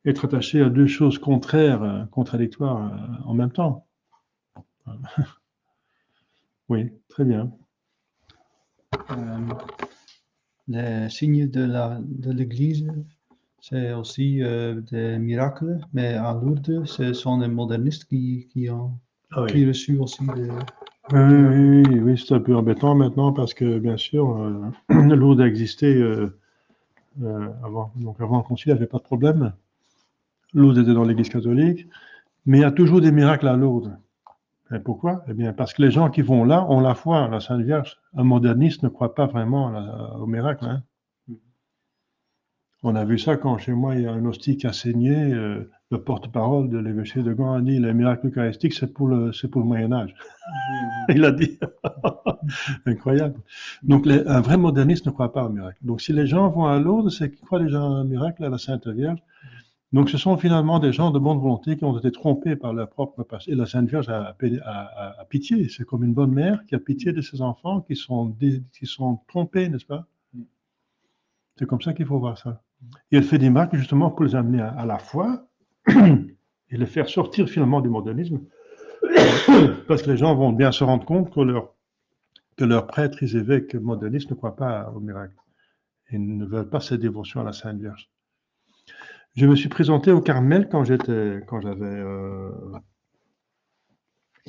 être attaché à 2 choses contradictoires en même temps. Voilà. Oui, très bien. Les signes de l'Église, c'est aussi des miracles, mais à Lourdes, ce sont les modernistes qui ont reçu aussi des... Oui, c'est un peu embêtant maintenant parce que, bien sûr, Lourdes a existé avant. Donc, avant le concile, il n'y avait pas de problème. Lourdes était dans l'Église catholique, mais il y a toujours des miracles à Lourdes. Et pourquoi? Eh bien, parce que les gens qui vont là ont la foi à la Sainte Vierge. Un moderniste ne croit pas vraiment au miracle. Hein. On a vu ça quand chez moi il y a un hostie qui a saigné. Le porte-parole de l'évêché de Gand a dit les miracles eucharistiques c'est pour le Moyen Âge. Il a dit. Incroyable. Donc un vrai moderniste ne croit pas au miracle. Donc si les gens vont à Lourdes, c'est qu'ils croient déjà à un miracle à la Sainte Vierge. Donc ce sont finalement des gens de bonne volonté qui ont été trompés par leur propre passé. Et la Sainte Vierge a pitié. C'est comme une bonne mère qui a pitié de ses enfants qui sont trompés, n'est-ce pas? C'est comme ça qu'il faut voir ça. Et elle fait des miracles justement pour les amener à la foi et les faire sortir finalement du modernisme. Parce que les gens vont bien se rendre compte que leurs prêtres et évêques modernistes ne croient pas au miracle. Ils ne veulent pas cette dévotion à la Sainte Vierge. Je me suis présenté au Carmel quand j'avais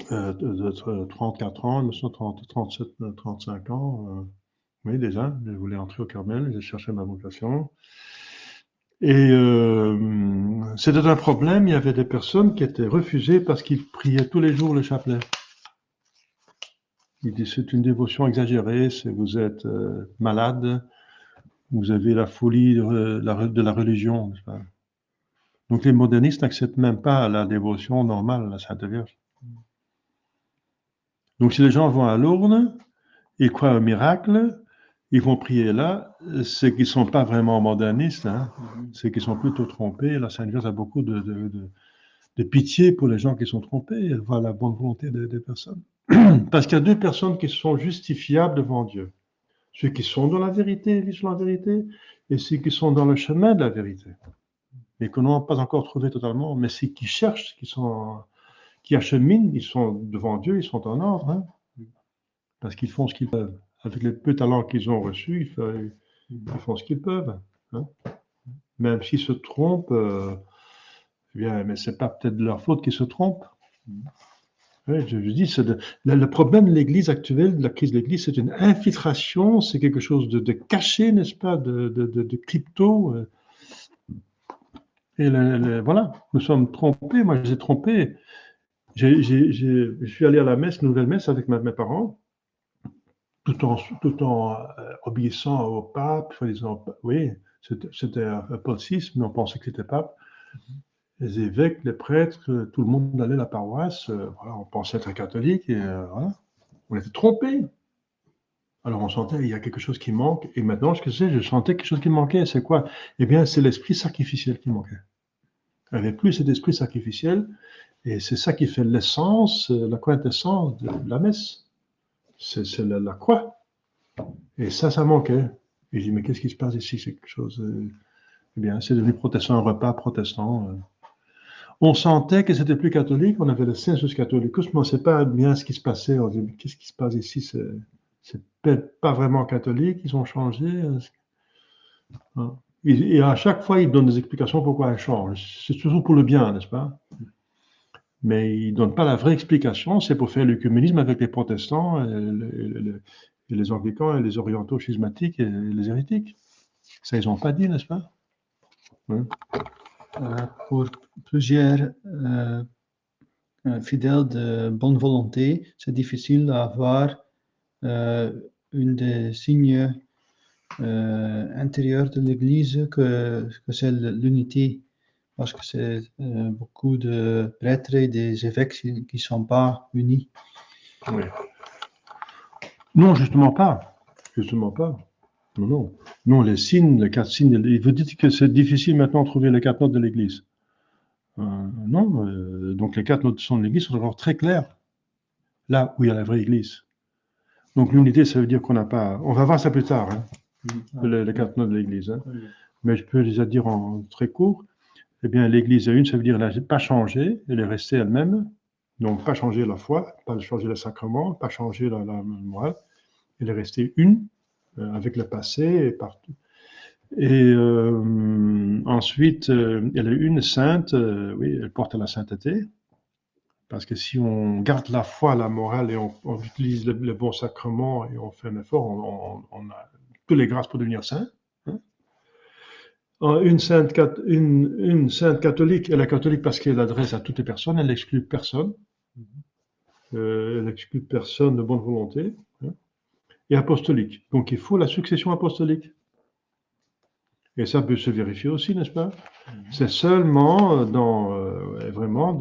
34 ans, 1937, 35 ans. Oui, déjà, je voulais entrer au Carmel, j'ai cherché ma vocation. Et c'était un problème, il y avait des personnes qui étaient refusées parce qu'ils priaient tous les jours le chapelet. Ils disaient c'est une dévotion exagérée, vous êtes malade, vous avez la folie de la religion. N'est-ce pas? Donc les modernistes n'acceptent même pas la dévotion normale à la Sainte Vierge. Donc si les gens vont à Lourdes, ils croient au miracle, ils vont prier là, c'est qu'ils ne sont pas vraiment modernistes, hein, c'est qu'ils sont plutôt trompés. La Sainte Vierge a beaucoup de pitié pour les gens qui sont trompés, elle voit la bonne volonté des personnes. Parce qu'il y a deux personnes qui sont justifiables devant Dieu. Ceux qui sont dans la vérité, vivent sur la vérité, et ceux qui sont dans le chemin de la vérité. Mais que n'ont pas encore trouvé totalement, mais ceux qui cherchent, qui acheminent, ils sont devant Dieu, ils sont en ordre, hein, parce qu'ils font ce qu'ils peuvent. Avec les peu de talents qu'ils ont reçus, ils font ce qu'ils peuvent. Hein. Même s'ils se trompent, eh bien, mais c'est pas peut-être de leur faute qu'ils se trompent. Oui, je dis, le problème de l'Église actuelle, de la crise de l'Église, c'est une infiltration, c'est quelque chose de caché, n'est-ce pas, de crypto. Et voilà, nous sommes trompés. Moi, j'ai trompé. Je suis allé à la messe, nouvelle messe, avec mes parents, tout en obéissant au pape, soi-disant, oui, c'était Paul VI, mais on pensait que c'était pape. Les évêques, les prêtres, tout le monde allait à la paroisse. Voilà, on pensait être catholique et voilà. On était trompés. Alors on sentait il y a quelque chose qui manque. Et maintenant, ce que c'est, je sentais quelque chose qui manquait. C'est quoi? Eh bien, c'est l'esprit sacrificiel qui manquait. Il n'y avait plus cet esprit sacrificiel. Et c'est ça qui fait l'essence, la quintessence de la messe. C'est la croix. Et ça manquait. Et je dis, mais qu'est-ce qui se passe ici? C'est quelque chose. Eh bien, c'est devenu protestant, un repas protestant. On sentait que c'était plus catholique, on avait le Sensus Catholicus, mais on ne sait pas bien ce qui se passait. On dit, qu'est-ce qui se passe ici? C'est peut-être pas vraiment catholique, ils ont changé. Et à chaque fois, ils donnent des explications pourquoi ils changent. C'est toujours pour le bien, n'est-ce pas? Mais ils ne donnent pas la vraie explication, c'est pour faire l'œcuménisme avec les protestants, et les anglicans, et les orientaux schismatiques, et les hérétiques. Ça, ils n'ont pas dit, n'est-ce pas? Oui. Pour plusieurs fidèles de bonne volonté, c'est difficile d'avoir une des signes intérieurs de l'Église que c'est l'unité, parce que c'est beaucoup de prêtres et des évêques qui ne sont pas unis. Oui. Non, justement pas. Justement pas. Non, non. Non, les signes, les 4 signes, vous dites que c'est difficile maintenant de trouver les 4 notes de l'Église. Non, donc les 4 notes de l'Église sont encore très claires, là où il y a la vraie Église. Donc l'unité, ça veut dire qu'on n'a pas... On va voir ça plus tard, hein, les 4 notes de l'Église. Hein. Mais je peux déjà dire en très court, eh bien l'Église est une, ça veut dire qu'elle n'a pas changé, elle est restée elle-même, Donc, pas changer la foi, pas changer le sacrement, pas changer la morale. Elle est restée une, avec le passé et partout. Et ensuite, elle est une sainte, oui, elle porte la sainteté. Parce que si on garde la foi, la morale et on utilise le bon sacrement et on fait un effort, on a toutes les grâces pour devenir saint. Hein. Une sainte catholique, elle est catholique parce qu'elle adresse à toutes les personnes, elle n'exclut personne. Elle n'exclut personne de bonne volonté. Hein. Et apostolique. Donc il faut la succession apostolique. Et ça peut se vérifier aussi, n'est-ce pas? C'est seulement vraiment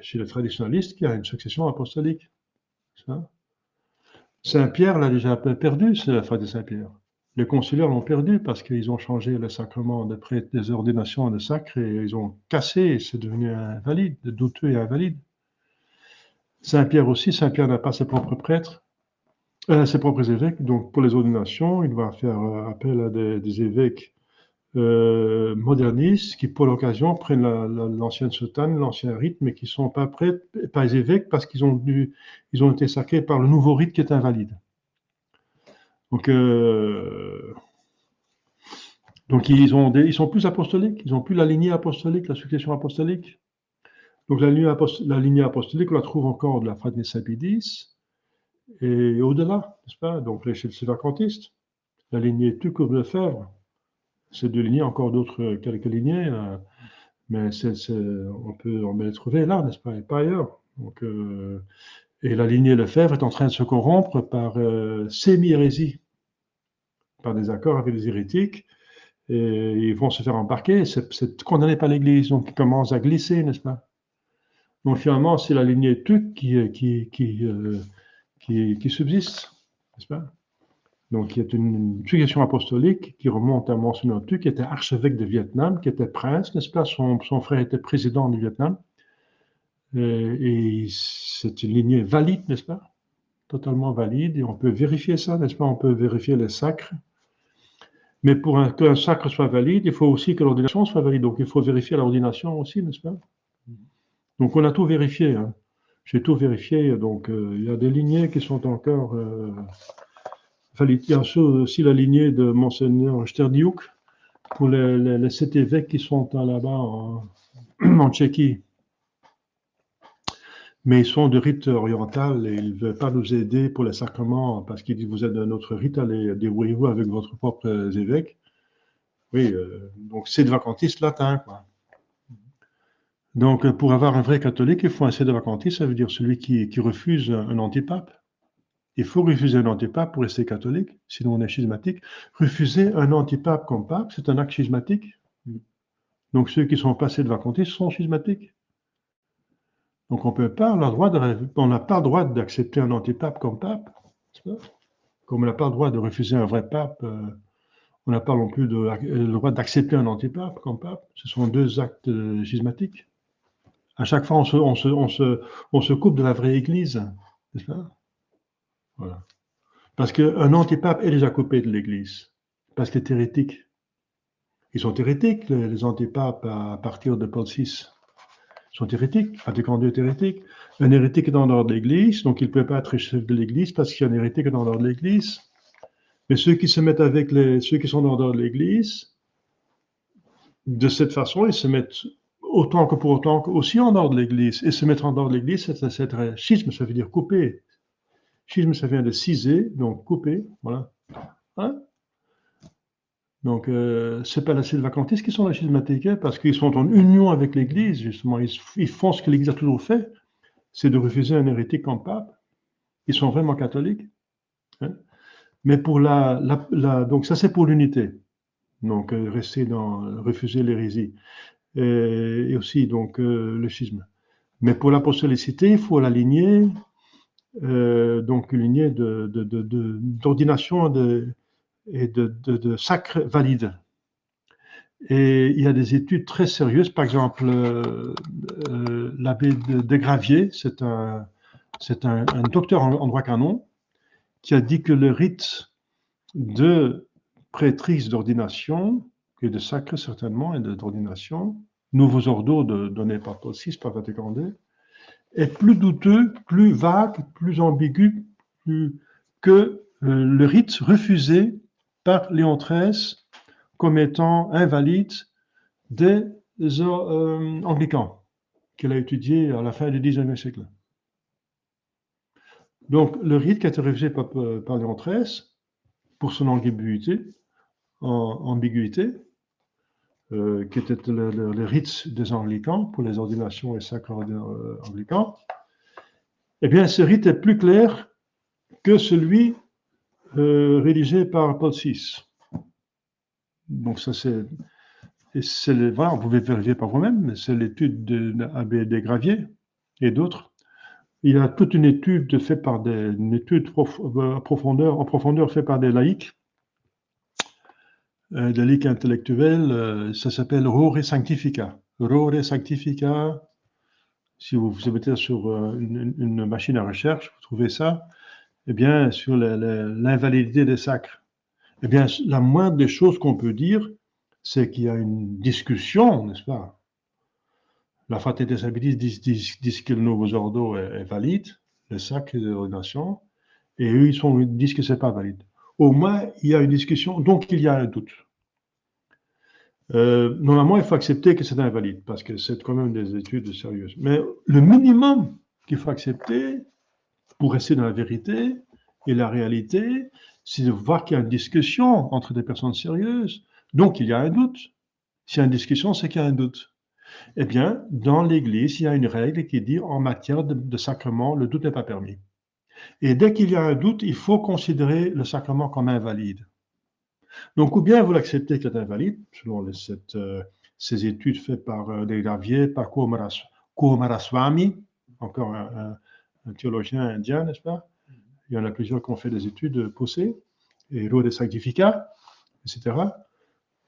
chez les traditionalistes qu'il y a une succession apostolique. Ça. Saint-Pierre l'a déjà perdu, la foi de Saint-Pierre. Les conciliaires l'ont perdu parce qu'ils ont changé le sacrement de prêtre, des ordinations de sacre et ils ont cassé et c'est devenu invalide, douteux et invalide. Saint-Pierre aussi, Saint-Pierre n'a pas ses propres prêtres, ses propres évêques, donc pour les ordinations, il va faire appel à des évêques modernistes qui, pour l'occasion, prennent l'ancienne soutane, l'ancien rite, mais qui ne sont pas prêtres, pas les évêques, parce qu'ils ont été sacrés par le nouveau rite qui est invalide. Donc ils sont plus apostoliques, ils n'ont plus la lignée apostolique, la succession apostolique. Donc la lignée apostolique, on la trouve encore de la Fraternité Saint-Pédis et au-delà, n'est-ce pas? Donc chez les vacantistes, la lignée Tucourt de Fèvre, c'est deux lignées, encore d'autres, quelques lignées, mais on peut les trouver là, n'est-ce pas? Et pas ailleurs. Donc, et la lignée Lefebvre est en train de se corrompre par sémi-hérésie, par des accords avec les hérétiques. Et ils vont se faire embarquer, c'est condamné par l'Église, donc ils commencent à glisser, n'est-ce pas? Donc finalement, c'est la lignée Tuc qui subsiste, n'est-ce pas? Donc il y a une succession apostolique qui remonte à Monseigneur Tuc, qui était archevêque de Vietnam, qui était prince, n'est-ce pas? Son frère était président du Vietnam. Et c'est une lignée valide, n'est-ce pas? Totalement valide, et on peut vérifier ça, n'est-ce pas? On peut vérifier les sacres. Mais pour qu'un sacre soit valide, il faut aussi que l'ordination soit valide. Donc, il faut vérifier l'ordination aussi, n'est-ce pas? Donc, on a tout vérifié. Hein. J'ai tout vérifié. Donc, il y a des lignées qui sont encore valides. Il y a aussi la lignée de Monseigneur Sterdiuk pour les 7 évêques qui sont là-bas en Tchéquie. Mais ils sont de rite oriental et ils ne veulent pas nous aider pour les sacrements parce qu'ils disent vous êtes d'un autre rite, allez débrouillez-vous avec votre propre évêque. Oui, donc c'est de vacantistes latin, quoi. Donc pour avoir un vrai catholique, il faut un sédevacantiste, ça veut dire celui qui refuse un antipape. Il faut refuser un antipape pour rester catholique, sinon on est schismatique. Refuser un antipape comme pape, c'est un acte schismatique. Donc ceux qui ne sont pas sédevacantistes sont schismatiques. Donc on n'a pas le droit d'accepter un antipape comme pape. Comme on n'a pas le droit de refuser un vrai pape, on n'a pas non plus le droit d'accepter un antipape comme pape. Ce sont deux actes schismatiques. À chaque fois, on se coupe de la vraie Église, n'est-ce pas? Voilà. Parce qu'un antipape est déjà coupé de l'Église, parce qu'il est hérétique. Ils sont hérétiques, les antipapes, à partir de Paul VI. Ils sont hérétiques, Vatican II est hérétique. Un hérétique est en dehors de l'Église, donc il ne peut pas être chef de l'Église parce qu'il y a un hérétique en dehors de l'Église. Mais ceux qui se mettent avec ceux qui sont en dehors de l'Église, de cette façon, ils se mettent autant que pour autant aussi en dehors de l'Église. Et se mettre en dehors de l'Église, c'est schisme, ça veut dire couper. Schisme, ça vient de ciser, donc couper, voilà. Hein? Donc, c'est pas les sédevacantistes qui sont les schismatiques, parce qu'ils sont en union avec l'Église, justement. Ils font ce que l'Église a toujours fait, c'est de refuser un hérétique comme pape. Ils sont vraiment catholiques. Hein? Mais pour donc ça c'est pour l'unité. Donc, refuser l'hérésie. Et aussi, donc, le schisme. Mais pour l'apostolicité, il faut la lignée, donc une lignée d'ordination et de sacre valide. Et il y a des études très sérieuses, par exemple, l'abbé de Gravier, c'est un docteur en droit canon, qui a dit que le rite de prêtrise d'ordination, et de sacre certainement, et d'ordination, nouveaux ordres donnés par Paul VI, par Vatican II, est plus douteux, plus vague, plus ambigu que le rite refusé par Léon XIII comme étant invalide des anglicans, qu'il a étudié à la fin du XIXe siècle. Donc, le rite qui a été refusé par Léon XIII, pour son ambiguïté, qui était le rite des anglicans, pour les ordinations et sacres anglicans, eh bien, ce rite est plus clair que celui rédigé par Paul VI. Donc, ça, voilà, vous pouvez vérifier par vous-même, mais c'est l'étude d'Abbé Desgraviers et d'autres. Il y a toute une étude faite par une étude en profondeur faite par des laïcs intellectuels. Ça s'appelle Rore Sanctifica. Rore Sanctifica, si vous mettez sur une machine à recherche, vous trouvez ça, eh bien, sur l'invalidité des sacres. Eh bien, la moindre des choses qu'on peut dire, c'est qu'il y a une discussion, n'est-ce pas? La Fraternité Stabilis disent que le Novus Ordo est valide, le sacre de l'ordination, et eux, ils disent que ce n'est pas valide. Au moins, il y a une discussion, donc il y a un doute. Normalement, il faut accepter que c'est invalide, parce que c'est quand même des études sérieuses. Mais le minimum qu'il faut accepter pour rester dans la vérité et la réalité, c'est de voir qu'il y a une discussion entre des personnes sérieuses. Donc, il y a un doute. S'il y a une discussion, c'est qu'il y a un doute. Eh bien, dans l'Église, il y a une règle qui dit en matière de sacrement, le doute n'est pas permis. Et dès qu'il y a un doute, il faut considérer le sacrement comme invalide. Donc, ou bien vous l'acceptez qu'il est invalide, selon ces études faites par Desgraviers, par Kumaraswamy, encore un théologien indien, n'est-ce pas? Il y en a plusieurs qui ont fait des études poussées, et Rore Sanctifica, etc.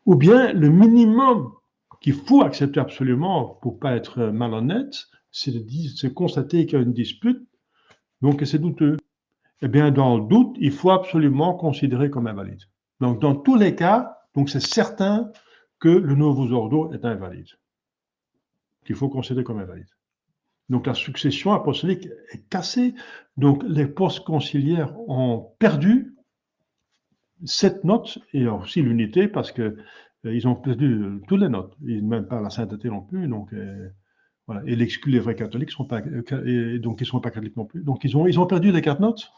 Ou bien le minimum qu'il faut accepter absolument pour ne pas être malhonnête, c'est de constater qu'il y a une dispute, donc c'est douteux. Eh bien, dans le doute, il faut absolument considérer comme invalide. Donc, dans tous les cas, donc c'est certain que le Novus Ordo est invalide, qu'il faut considérer comme invalide. Donc, la succession apostolique est cassée. Donc, les postes conciliaires ont perdu cette note et aussi l'unité parce que ils ont perdu toutes les notes, et même pas la sainteté non plus. Donc, voilà. Et l'exclut les vrais catholiques, et donc ils ne sont pas catholiques non plus. Donc, ils ont perdu les 4 notes.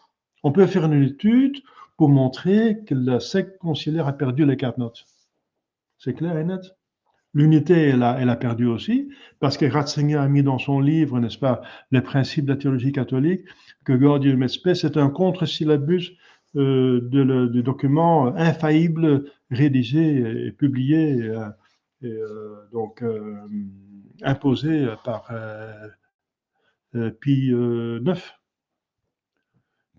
On peut faire une étude pour montrer que la secte conciliaire a perdu les 4 notes. C'est clair et net. L'unité, elle a perdu aussi, parce que Ratzinger a mis dans son livre, n'est-ce pas, les principes de la théologie catholique, que Gaudium et Spes est un contre-syllabus du document infaillible rédigé et publié, donc imposé par Pie IX.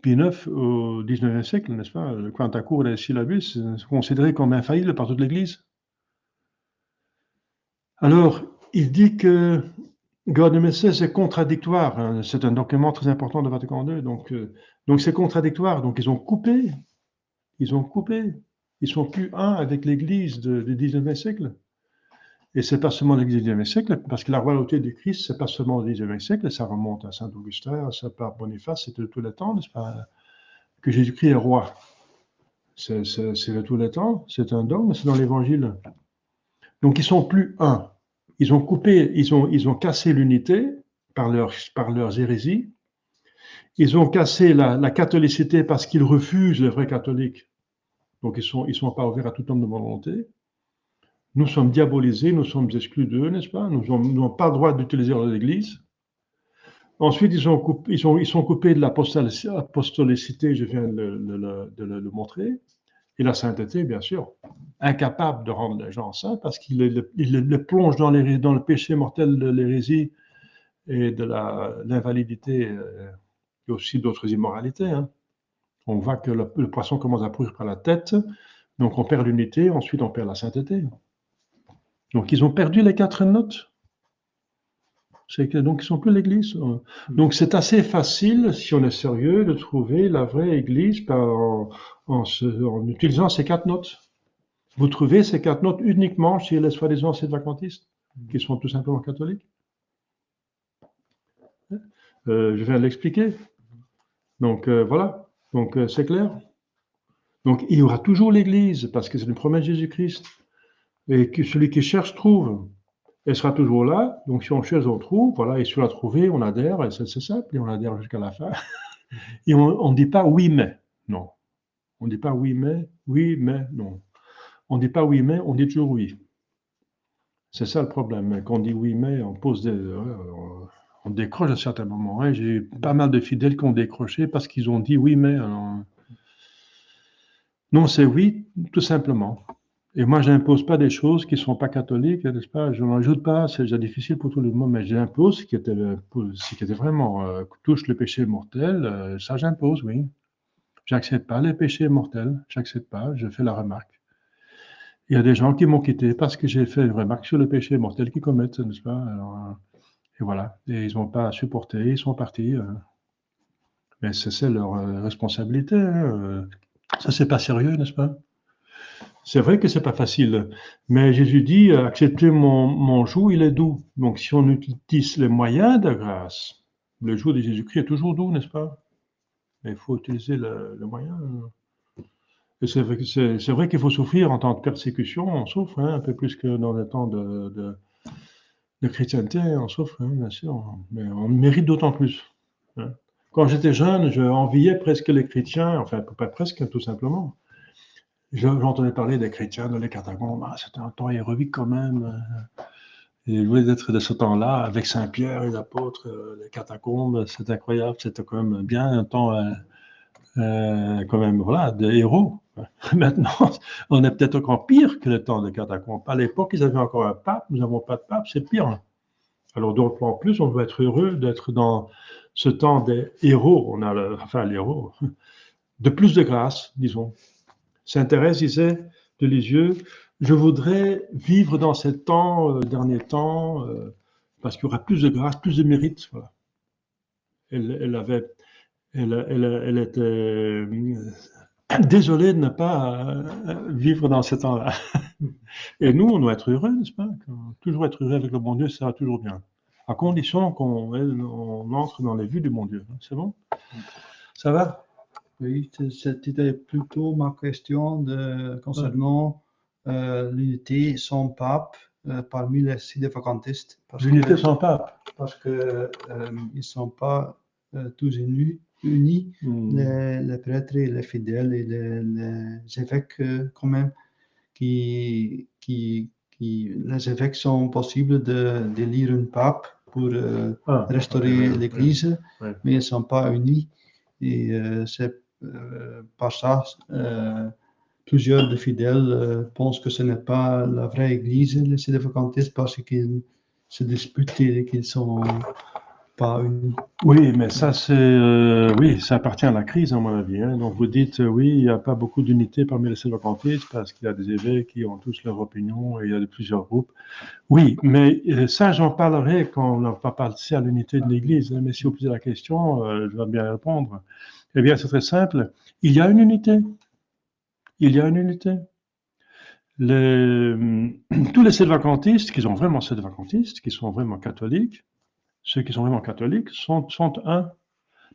Pie IX au XIXe siècle, n'est-ce pas, le Quanta Cura et Syllabus, considéré comme infaillible par toute l'Église. Alors, il dit que Gaudium et Spes est contradictoire. Hein, c'est un document très important de Vatican II. Donc c'est contradictoire. Donc, ils ont coupé. Ils sont plus un avec l'Église du XIXe siècle. Et c'est pas seulement l'Église du XIXe siècle, parce que la royauté du Christ, c'est pas seulement du XIXe siècle, ça remonte à Saint-Augustin, à Saint-Boniface, c'est de tous les temps, n'est-ce pas, que Jésus-Christ est roi. C'est de tous les temps, c'est un dogme, c'est dans l'Évangile. Donc, ils sont plus un. Ils ont coupé, ils ont cassé l'unité par leurs hérésies. Ils ont cassé la catholicité parce qu'ils refusent les vrais catholiques. Donc, ils sont pas ouverts à tout homme de volonté. Nous sommes diabolisés, nous sommes exclus d'eux, n'est-ce pas? Nous n'avons pas le droit d'utiliser l'Église. Ensuite, ils sont coupés de l'apostolicité, je viens de le montrer, et la sainteté, bien sûr, incapable de rendre les gens saints parce qu'ils les plongent dans le péché mortel de l'hérésie et de l'invalidité et aussi d'autres immoralités. Hein. On voit que le poisson commence à pourrir par la tête, donc on perd l'unité, ensuite on perd la sainteté. Donc ils ont perdu les 4 notes. Donc ils sont plus l'Église. Donc c'est assez facile, si on est sérieux, de trouver la vraie Église en utilisant ces 4 notes. Vous trouvez ces 4 notes uniquement chez les soi-disant sédvacantistes, qui sont tout simplement catholiques. Je viens de l'expliquer. Donc voilà, donc c'est clair. Donc il y aura toujours l'Église, parce que c'est une promesse de Jésus-Christ. Et que celui qui cherche trouve. Elle sera toujours là. Donc si on cherche, on trouve. Voilà, et si on l'a trouvé, on adhère. Et c'est simple, et on adhère jusqu'à la fin. Et on ne dit pas oui, mais. Non. On ne dit pas oui, mais, non. On ne dit pas oui, mais, on dit toujours oui. C'est ça le problème. Quand on dit oui, mais, on pose des. On décroche à certains moments. Hein. J'ai eu pas mal de fidèles qui ont décroché parce qu'ils ont dit oui, mais. Alors... Non, c'est oui, tout simplement. Et moi, je n'impose pas des choses qui ne sont pas catholiques, n'est-ce pas? Je n'en ajoute pas, c'est déjà difficile pour tout le monde, mais j'impose ce qui était vraiment touche le péché mortel, ça j'impose, oui. J'accepte pas les péchés mortels, j'accepte pas, je fais la remarque. Il y a des gens qui m'ont quitté parce que j'ai fait une remarque sur le péché mortel qu'ils commettent, n'est-ce pas? Alors, et voilà, et ils n'ont pas supporté, ils sont partis. Mais c'est leur responsabilité. Hein. Ça, c'est pas sérieux, n'est-ce pas? C'est vrai que c'est pas facile, mais Jésus dit acceptez mon joug, il est doux. Donc si on utilise les moyens de grâce, le joug de Jésus-Christ est toujours doux, n'est-ce pas? Mais il faut utiliser le moyen. Et c'est vrai qu'il faut souffrir en temps de persécution, on souffre un peu plus que dans les temps de chrétienté, on souffre, bien sûr, mais on mérite d'autant plus. Hein. Quand j'étais jeune, je enviais presque les chrétiens, enfin pas presque, tout simplement. J'entendais parler des chrétiens dans les catacombes. Ah, c'était un temps héroïque quand même. Et oui, d'être de ce temps-là, avec Saint-Pierre et l'apôtre, les catacombes, c'est incroyable. C'était quand même bien un temps, quand même, voilà, de héros. Maintenant, on est peut-être encore pire que le temps des catacombes. À l'époque, ils avaient encore un pape. Nous n'avons pas de pape, c'est pire. Alors, donc, en plus, on doit être heureux d'être dans ce temps des héros. On a, les héros, de plus de grâce, disons. Sainte Thérèse disait de Lisieux, je voudrais vivre dans ces temps, derniers temps, parce qu'il y aura plus de grâce, plus de mérite. Voilà. Elle était désolée de ne pas vivre dans ces temps-là. Et nous, on doit être heureux, n'est-ce pas? Toujours être heureux avec le bon Dieu, ça va toujours bien. À condition qu'on entre dans les vues du bon Dieu. C'est bon? Ça va? Oui, c'était plutôt ma question concernant l'unité sans pape parmi les sidévacantistes. L'unité sans pape. Parce que ils ne sont pas tous unis, les prêtres et les fidèles et les évêques quand même, les évêques sont possibles d'élire un pape pour restaurer l'Église, mais ils ne sont pas unis. Et c'est par ça, plusieurs de fidèles pensent que ce n'est pas la vraie Église, les sédévacantistes, parce qu'ils se disputent et qu'ils ne sont pas unis. Oui, mais ça, oui, ça appartient à la crise, à mon avis. Hein. Donc, vous dites, oui, il n'y a pas beaucoup d'unité parmi les sédévacantistes parce qu'il y a des évêques qui ont tous leur opinion et il y a plusieurs groupes. Oui, mais ça, j'en parlerai quand on va passer à l'unité de l'Église. Hein. Mais si vous posez la question, je vais bien répondre. Eh bien, c'est très simple. Il y a une unité. Il y a une unité. Tous les sédévacantistes, qui sont vraiment sédévacantistes, qui sont vraiment catholiques, ceux qui sont vraiment catholiques sont un,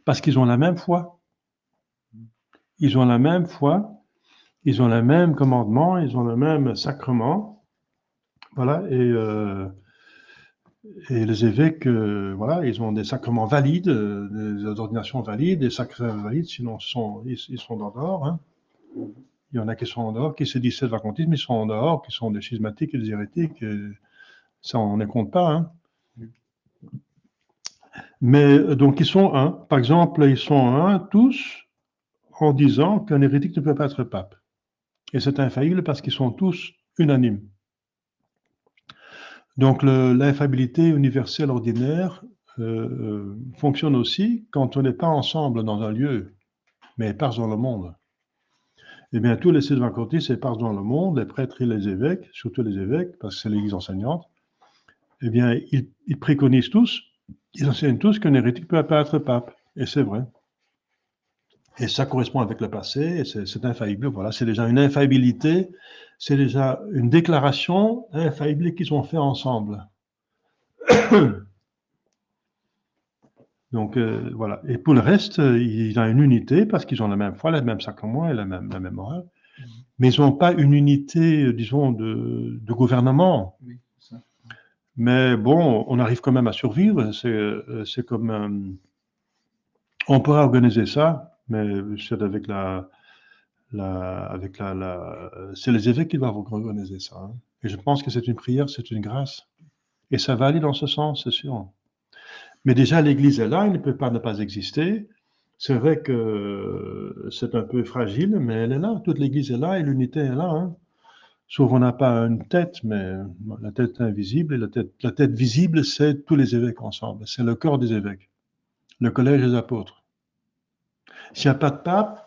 parce qu'ils ont la même foi. Ils ont la même foi, ils ont le même commandement, ils ont le même sacrement. Voilà, et les évêques, voilà, ils ont des sacrements valides, des ordinations valides, des sacrements valides, sinon ils sont en dehors. Hein. Il y en a qui sont en dehors, qui se disent sédévacantistes, mais ils sont en dehors, qui sont des schismatiques et des hérétiques. Et ça, on ne les compte pas. Hein. Mais donc, ils sont un. Par exemple, ils sont un tous en disant qu'un hérétique ne peut pas être pape. Et c'est infaillible parce qu'ils sont tous unanimes. Donc, l'infaillibilité universelle ordinaire fonctionne aussi quand on n'est pas ensemble dans un lieu, mais éparses dans le monde. Eh bien, tous les sédévacantistes éparses dans le monde, les prêtres et les évêques, surtout les évêques, parce que c'est l'Église enseignante, eh bien, ils préconisent tous, ils enseignent tous qu'un hérétique ne peut pas être pape. Et c'est vrai. Et ça correspond avec le passé, et c'est infaillible. Voilà, c'est déjà une infaillibilité, c'est déjà une déclaration infaillible qu'ils ont fait ensemble. Donc, voilà. Et pour le reste, il a une unité parce qu'ils ont la même foi, le même sacrement et la même morale. Mais ils n'ont pas une unité, disons, de gouvernement. Oui, c'est ça. Mais bon, on arrive quand même à survivre. C'est comme... on pourrait organiser ça, mais c'est avec c'est les évêques qui doivent organiser ça, hein. Et je pense que c'est une prière, c'est une grâce. Et ça va aller dans ce sens, c'est sûr. Mais déjà, l'Église est là, elle ne peut pas ne pas exister. C'est vrai que c'est un peu fragile, mais elle est là. Toute l'Église est là et l'unité est là, hein. Sauf qu'on n'a pas une tête, mais la tête invisible et la tête visible, c'est tous les évêques ensemble. C'est le corps des évêques, le collège des apôtres. S'il n'y a pas de pape,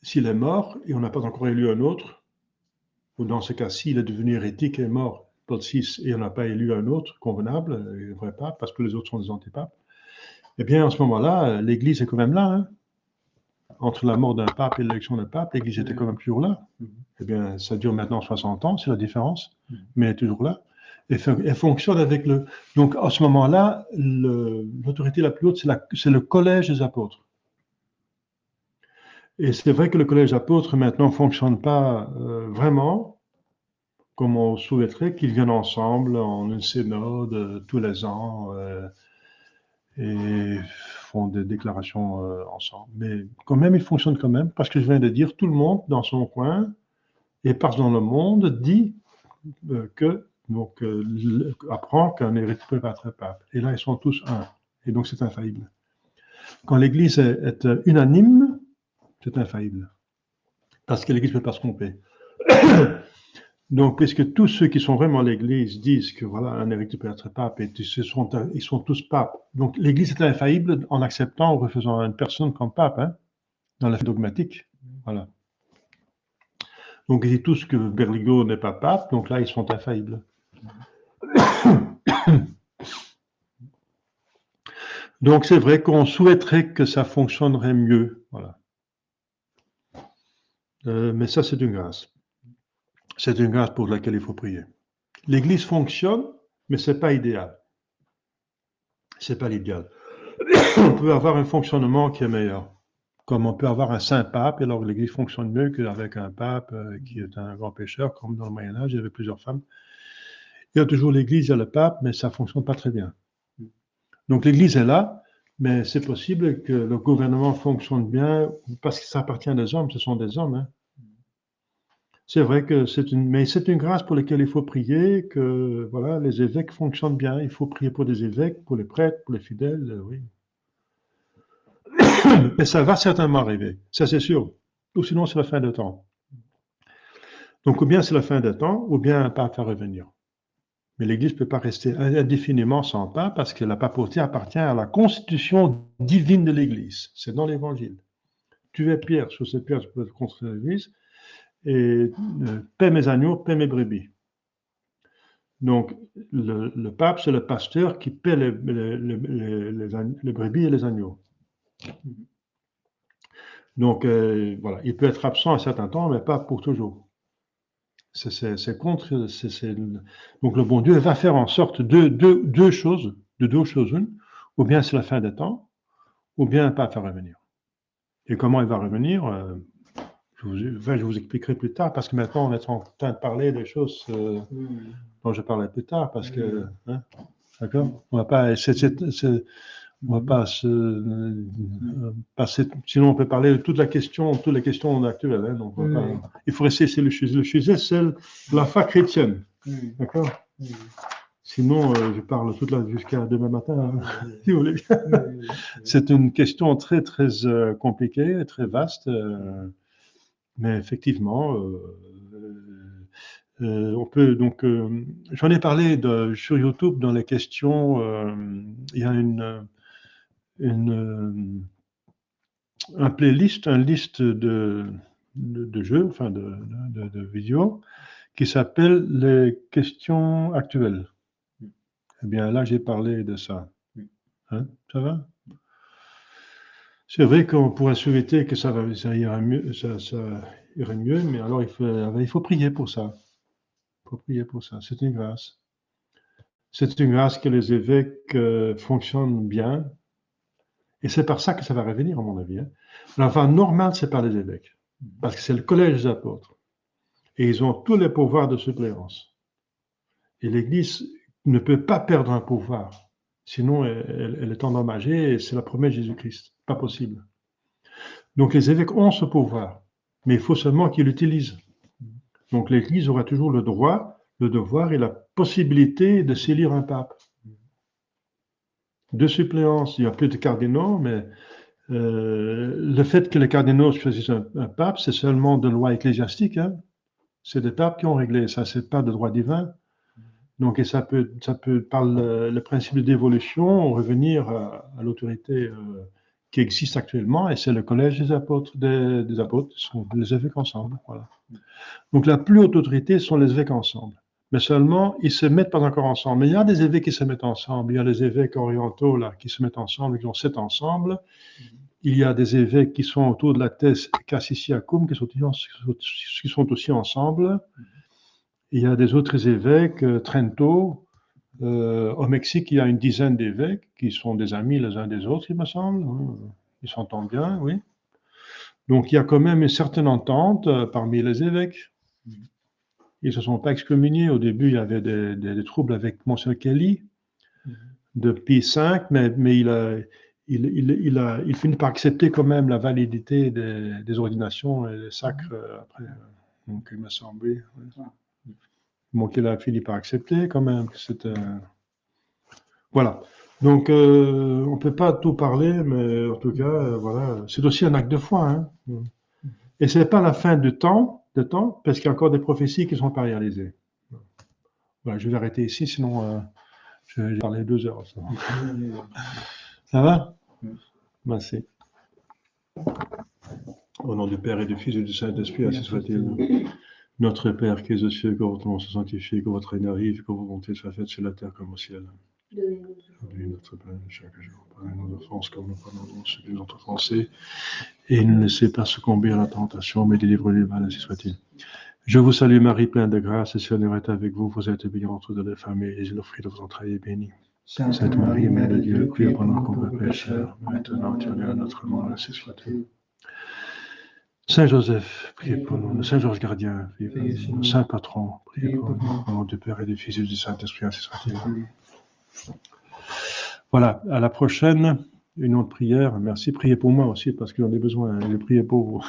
s'il est mort et on n'a pas encore élu un autre, ou dans ce cas-ci, il est devenu hérétique et est mort, Paul VI, et on n'a pas élu un autre convenable, un vrai pape, parce que les autres sont des antipapes, eh bien, en ce moment-là, l'Église est quand même là, hein. Entre la mort d'un pape et l'élection d'un pape, l'Église était quand même toujours là. Eh bien, ça dure maintenant 60 ans, c'est la différence, mais elle est toujours là. Et elle fonctionne avec le... Donc, à ce moment-là, l'autorité la plus haute, c'est le collège des apôtres. Et c'est vrai que le collège des apôtres, maintenant, ne fonctionne pas vraiment comme on souhaiterait qu'ils viennent ensemble en une synode tous les ans et font des déclarations ensemble. Mais quand même, ils fonctionnent quand même, parce que je viens de dire, tout le monde dans son coin et partout dans le monde dit apprend qu'un héritier peut être pape. Et là, ils sont tous un. Et donc, c'est infaillible. Quand l'Église est unanime, c'est infaillible. Parce que l'Église ne peut pas se tromper. Donc, puisque tous ceux qui sont vraiment à l'Église disent que voilà, un héritier peut être pape, et ils sont tous papes. Donc, l'Église est infaillible en acceptant ou refusant une personne comme pape, hein, dans la foi dogmatique. Voilà. Donc, ils disent tous que Berligot n'est pas pape, donc là, ils sont infaillibles. Donc, c'est vrai qu'on souhaiterait que ça fonctionnerait mieux. Voilà. Mais ça, c'est une grâce. C'est une grâce pour laquelle il faut prier. L'Église fonctionne, mais ce n'est pas idéal. Ce n'est pas l'idéal. On peut avoir un fonctionnement qui est meilleur. Comme on peut avoir un saint pape, et alors l'Église fonctionne mieux qu'avec un pape qui est un grand pécheur, comme dans le Moyen-Âge, il y avait plusieurs femmes. Il y a toujours l'Église, il y a le pape, mais ça ne fonctionne pas très bien. Donc l'Église est là, mais c'est possible que le gouvernement fonctionne bien, parce que ça appartient des hommes, ce sont des hommes, hein. C'est vrai que mais c'est une grâce pour laquelle il faut prier, que voilà, les évêques fonctionnent bien. Il faut prier pour des évêques, pour les prêtres, pour les fidèles, oui. Mais ça va certainement arriver, ça c'est sûr. Ou sinon c'est la fin des temps. Donc ou bien c'est la fin des temps, ou bien un pape va revenir. Mais l'Église ne peut pas rester indéfiniment sans pape, parce que la papauté appartient à la constitution divine de l'Église. C'est dans l'Évangile. Tu es pierre, sur cette pierre je peux construire l'Église, et paie mes agneaux, paie mes brebis. Donc, le pape, c'est le pasteur qui paie les brebis et les agneaux. Donc, voilà, il peut être absent un certain temps, mais pas pour toujours. C'est contre. Donc, le bon Dieu va faire en sorte de deux choses une, ou bien c'est la fin des temps, ou bien un pape va revenir. Et comment il va revenir, je vous expliquerai plus tard, parce que maintenant, on est en train de parler des choses dont je parlerai plus tard, parce que... Hein, d'accord. On va pas, on va pas passer, sinon on peut parler de toutes les questions actuelles, hein, donc il faut rester sur le sujet. Le sujet, c'est la foi chrétienne, d'accord. Sinon, je parle jusqu'à demain matin, hein, si vous voulez bien. C'est une question très, très compliquée, très vaste, mais effectivement, on peut donc, j'en ai parlé sur YouTube dans les questions. Il y a un playlist, une liste de jeux, enfin de vidéos, qui s'appelle les questions actuelles. Eh bien, là, j'ai parlé de ça. Hein, ça va? C'est vrai qu'on pourrait souhaiter que ça irait mieux, ça irait mieux, mais alors il faut prier pour ça. Il faut prier pour ça. C'est une grâce. C'est une grâce que les évêques fonctionnent bien, Et c'est par ça que ça va revenir, à mon avis. Hein. La voie normale, c'est par les évêques. Parce que c'est le collège des apôtres. Et ils ont tous les pouvoirs de suppléance. Et l'Église ne peut pas perdre un pouvoir. Sinon, elle est endommagée et c'est la promesse de Jésus-Christ. Pas possible. Donc les évêques ont ce pouvoir. Mais il faut seulement qu'ils l'utilisent. Donc l'Église aura toujours le droit, le devoir et la possibilité de s'élire un pape. De suppléance, il y a plus de cardinaux, mais le fait que les cardinaux choisissent un pape, c'est seulement de loi ecclésiastique. Hein. C'est des papes qui ont réglé ça, c'est pas de droit divin. Donc, et ça peut par le principe de dévolution, revenir à l'autorité qui existe actuellement, et c'est le collège des apôtres, des apôtres, sont les évêques ensemble. Voilà. Donc, la plus haute autorité sont les évêques ensemble. Mais seulement, ils se mettent pas encore ensemble. Mais il y a des évêques qui se mettent ensemble. Il y a les évêques orientaux là, qui se mettent ensemble, qui ont 7 ensemble. Il y a des évêques qui sont autour de la thèse Cassisiacum, qui sont aussi ensemble. Il y a des autres évêques, Trento, au Mexique, il y a une dizaine d'évêques qui sont des amis les uns des autres, il me semble. Ils s'entendent bien, oui. Donc il y a quand même une certaine entente parmi les évêques. Ils ne se sont pas excommuniés. Au début, il y avait des troubles avec Monseigneur Kelly, de Pie V, mais il finit par accepter quand même la validité des ordinations et des sacres après. Donc il m'a semblé. Oui. Donc il a fini par accepter quand même. Voilà. Donc on ne peut pas tout parler, mais en tout cas, voilà. C'est aussi un acte de foi. Hein. Et ce n'est pas la fin du temps, parce qu'il y a encore des prophéties qui ne sont pas réalisées. Voilà, je vais arrêter ici, sinon je vais parler 2 heures. Ça va? Merci. Au nom du Père et du Fils et du Saint-Esprit, ainsi soit-il. Notre Père qui es aux cieux, que votre nom soit sanctifié, que votre règne arrive, que votre volonté soit faite sur la terre comme au ciel. Donnez-nous notre pain de chaque jour. Pardonnez-nous nos offenses comme nous pardonnons ceux qui nous ont offensés. Et ne laissez pas succomber à la tentation, mais délivrez-nous du mal, ainsi soit-il. Je vous salue Marie, pleine de grâce, le Seigneur est avec vous. Vous êtes bénie entre toutes les femmes, et le fruit de vos entrailles est béni. Sainte Marie, Mère de Dieu, priez pour nous pauvres pécheurs, maintenant et à l'heure de notre mort, ainsi soit-il. Saint Joseph, priez pour nous. Saint Georges Gardien, priez pour nous. Saint Patron, priez pour nous. Au nom du Père et du Fils et du Saint-Esprit, ainsi soit-il. Voilà, à la prochaine, une autre prière. Merci, priez pour moi aussi, parce que j'en ai besoin. Je vais prier pour vous.